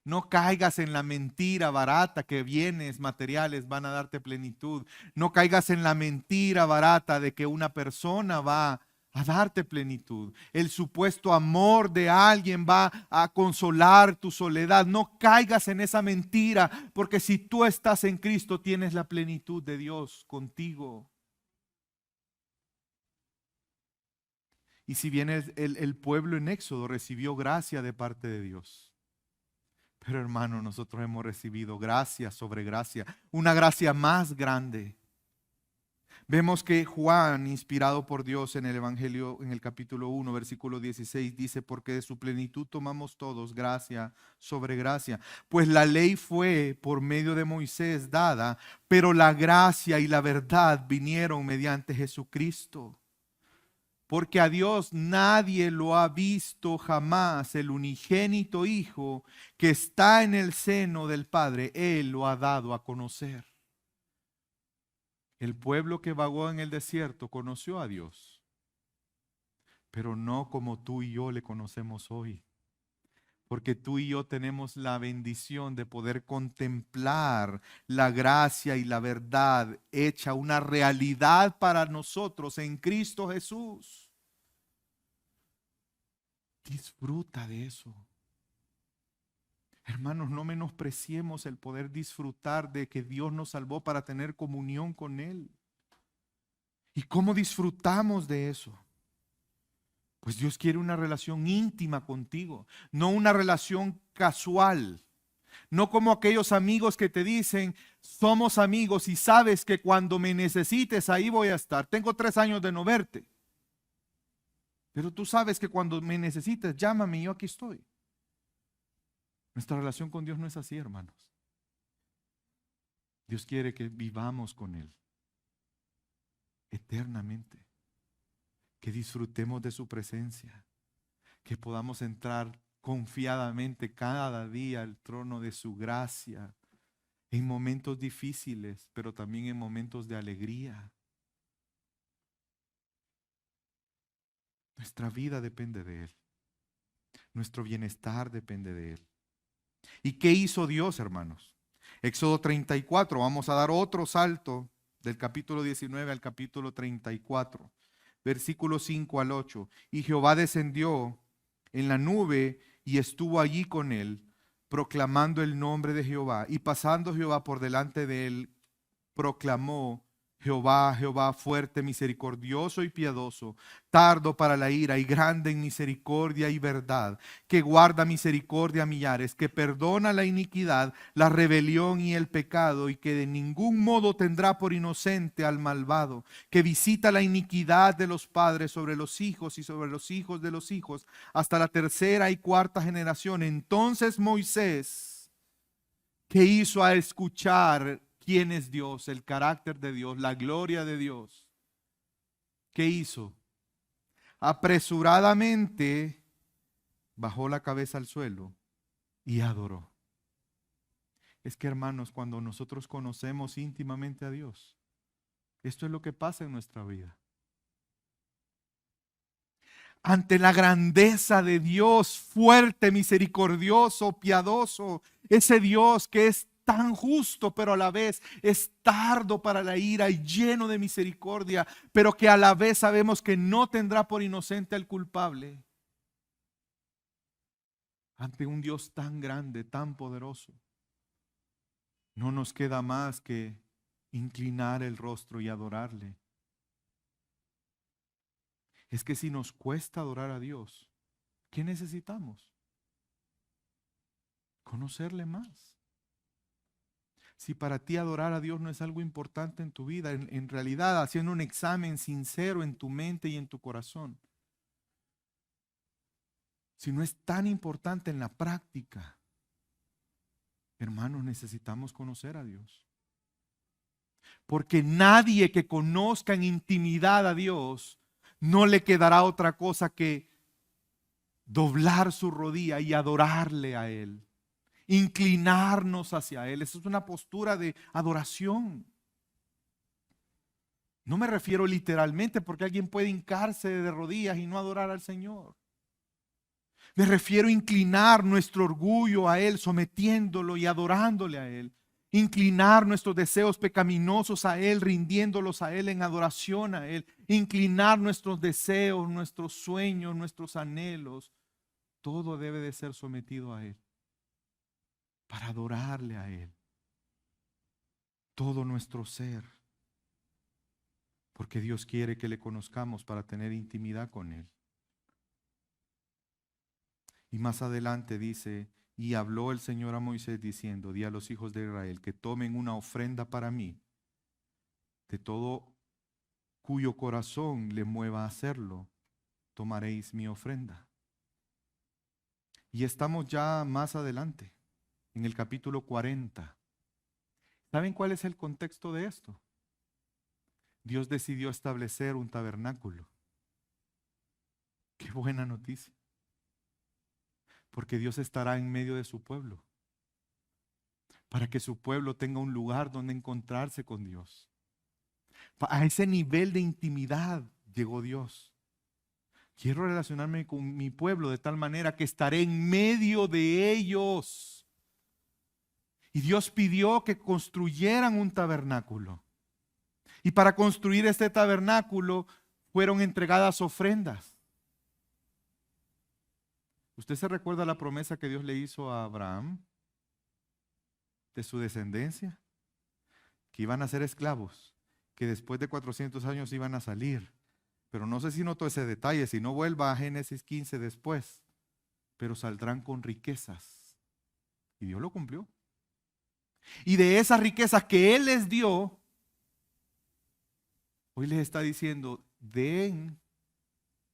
No caigas en la mentira barata que bienes materiales van a darte plenitud. No caigas en la mentira barata de que una persona va a darte plenitud. El supuesto amor de alguien va a consolar tu soledad. No caigas en esa mentira, porque si tú estás en Cristo, tienes la plenitud de Dios contigo. Y si bien el pueblo en Éxodo recibió gracia de parte de Dios, pero hermano, nosotros hemos recibido gracia sobre gracia, una gracia más grande. Vemos que Juan, inspirado por Dios en el Evangelio, en el capítulo 1, versículo 16, dice, porque de su plenitud tomamos todos gracia sobre gracia. Pues la ley fue por medio de Moisés dada, pero la gracia y la verdad vinieron mediante Jesucristo. Porque a Dios nadie lo ha visto jamás, el unigénito Hijo que está en el seno del Padre, Él lo ha dado a conocer. El pueblo que vagó en el desierto conoció a Dios, pero no como tú y yo le conocemos hoy. Porque tú y yo tenemos la bendición de poder contemplar la gracia y la verdad hecha una realidad para nosotros en Cristo Jesús. Disfruta de eso. Hermanos, no menospreciemos el poder disfrutar de que Dios nos salvó para tener comunión con Él. ¿Y cómo disfrutamos de eso? Pues Dios quiere una relación íntima contigo, no una relación casual. No como aquellos amigos que te dicen, somos amigos y sabes que cuando me necesites ahí voy a estar. Tengo 3 años de no verte. Pero tú sabes que cuando me necesites, llámame y yo aquí estoy. Nuestra relación con Dios no es así, hermanos. Dios quiere que vivamos con Él eternamente, que disfrutemos de su presencia, que podamos entrar confiadamente cada día al trono de su gracia, en momentos difíciles, pero también en momentos de alegría. Nuestra vida depende de Él. Nuestro bienestar depende de Él. ¿Y qué hizo Dios, hermanos? Éxodo 34, vamos a dar otro salto del capítulo 19 al capítulo 34, versículos 5 al 8. Y Jehová descendió en la nube y estuvo allí con él, proclamando el nombre de Jehová. Y pasando Jehová por delante de él, proclamó: Jehová, Jehová, fuerte, misericordioso y piadoso, tardo para la ira y grande en misericordia y verdad, que guarda misericordia a millares, que perdona la iniquidad, la rebelión y el pecado, y que de ningún modo tendrá por inocente al malvado, que visita la iniquidad de los padres sobre los hijos y sobre los hijos de los hijos, hasta la 3ª y 4ª generación. Entonces Moisés, que hizo a escuchar quién es Dios, el carácter de Dios, la gloria de Dios, ¿qué hizo? Apresuradamente bajó la cabeza al suelo y adoró. Es que, hermanos, cuando nosotros conocemos íntimamente a Dios, esto es lo que pasa en nuestra vida. Ante la grandeza de Dios, fuerte, misericordioso, piadoso, ese Dios que es tan justo, pero a la vez es tardo para la ira y lleno de misericordia, pero que a la vez sabemos que no tendrá por inocente al culpable. Ante un Dios tan grande, tan poderoso, no nos queda más que inclinar el rostro y adorarle es que si nos cuesta adorar a Dios, ¿qué necesitamos? Conocerle más. Si para ti adorar a Dios no es algo importante en tu vida, en realidad haciendo un examen sincero en tu mente y en tu corazón, si no es tan importante en la práctica, hermanos, necesitamos conocer a Dios. Porque nadie que conozca en intimidad a Dios, no le quedará otra cosa que doblar su rodilla y adorarle a Él. Inclinarnos hacia Él. Esa es una postura de adoración. No me refiero literalmente porque alguien puede hincarse de rodillas y no adorar al Señor. Me refiero a inclinar nuestro orgullo a Él, sometiéndolo y adorándole a Él. Inclinar nuestros deseos pecaminosos a Él, rindiéndolos a Él en adoración a Él. Inclinar nuestros deseos, nuestros sueños, nuestros anhelos. Todo debe de ser sometido a Él para adorarle a Él. Todo nuestro ser. Porque Dios quiere que le conozcamos para tener intimidad con Él. Y más adelante dice, y habló el Señor a Moisés diciendo, di a los hijos de Israel que tomen una ofrenda para mí, de todo cuyo corazón le mueva a hacerlo, tomaréis mi ofrenda. Y estamos ya más adelante, en el capítulo 40. ¿Saben cuál es el contexto de esto? Dios decidió establecer un tabernáculo. Qué buena noticia. Porque Dios estará en medio de su pueblo. Para que su pueblo tenga un lugar donde encontrarse con Dios. A ese nivel de intimidad llegó Dios. Quiero relacionarme con mi pueblo de tal manera que estaré en medio de ellos. Y Dios pidió que construyeran un tabernáculo. Y para construir este tabernáculo fueron entregadas ofrendas. ¿Usted se recuerda la promesa que Dios le hizo a Abraham de su descendencia? Que iban a ser esclavos, que después de 400 años iban a salir. Pero no sé si notó ese detalle, si no vuelva a Génesis 15 después. Pero saldrán con riquezas. Y Dios lo cumplió. Y de esas riquezas que Él les dio, hoy les está diciendo, den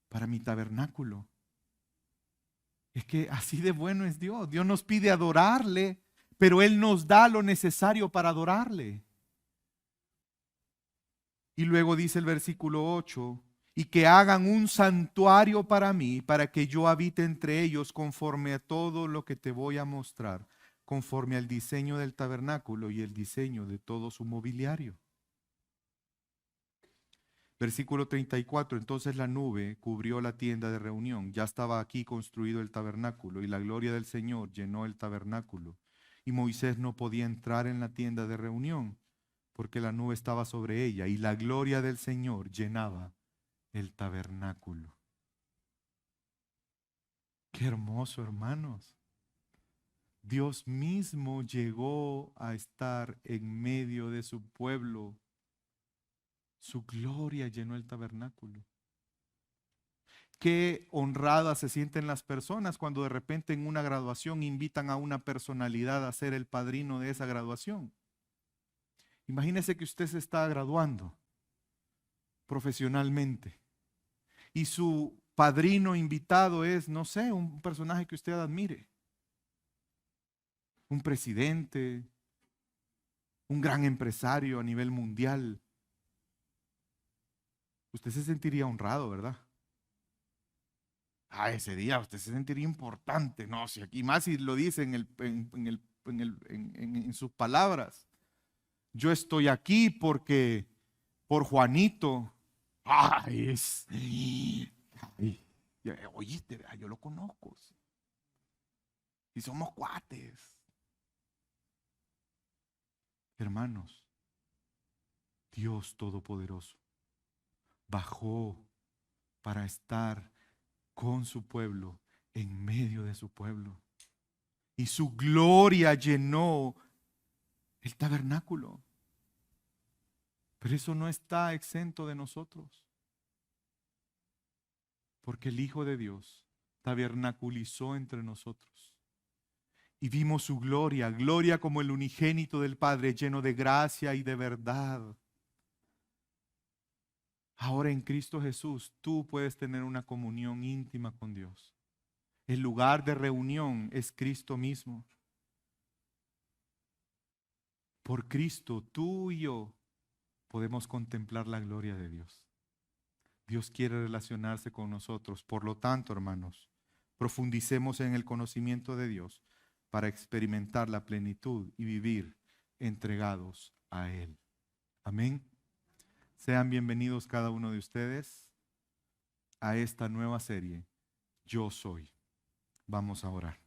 para mi tabernáculo. Es que así de bueno es Dios. Dios nos pide adorarle, pero Él nos da lo necesario para adorarle. Y luego dice el versículo 8, y que hagan un santuario para mí, para que yo habite entre ellos conforme a todo lo que te voy a mostrar, conforme al diseño del tabernáculo y el diseño de todo su mobiliario. Versículo 34, entonces la nube cubrió la tienda de reunión, ya estaba aquí construido el tabernáculo y la gloria del Señor llenó el tabernáculo. Y Moisés no podía entrar en la tienda de reunión porque la nube estaba sobre ella y la gloria del Señor llenaba el tabernáculo. Qué hermoso, hermanos. Dios mismo llegó a estar en medio de su pueblo. Su gloria llenó el tabernáculo. Qué honradas se sienten las personas cuando de repente en una graduación invitan a una personalidad a ser el padrino de esa graduación. Imagínese que usted se está graduando profesionalmente y su padrino invitado es, no sé, un personaje que usted admire. Un presidente, un gran empresario a nivel mundial. Usted se sentiría honrado, ¿verdad? Ese día usted se sentiría importante. No, si aquí más si lo dice en sus palabras. Yo estoy aquí porque por Juanito. Oíste, yo lo conozco. Y somos cuates. Hermanos, Dios Todopoderoso bajó para estar con su pueblo, en medio de su pueblo. Y su gloria llenó el tabernáculo. Pero eso no está exento de nosotros. porque el Hijo de Dios tabernaculizó entre nosotros. Y vimos su gloria, gloria como el unigénito del Padre, lleno de gracia y de verdad. Ahora en Cristo Jesús tú puedes tener una comunión íntima con Dios. El lugar de reunión es Cristo mismo. Por Cristo, tú y yo podemos contemplar la gloria de Dios. Dios quiere relacionarse con nosotros. Por lo tanto, hermanos, profundicemos en el conocimiento de Dios para experimentar la plenitud y vivir entregados a Él. Amén. Sean bienvenidos cada uno de ustedes a esta nueva serie, Yo Soy. Vamos a orar.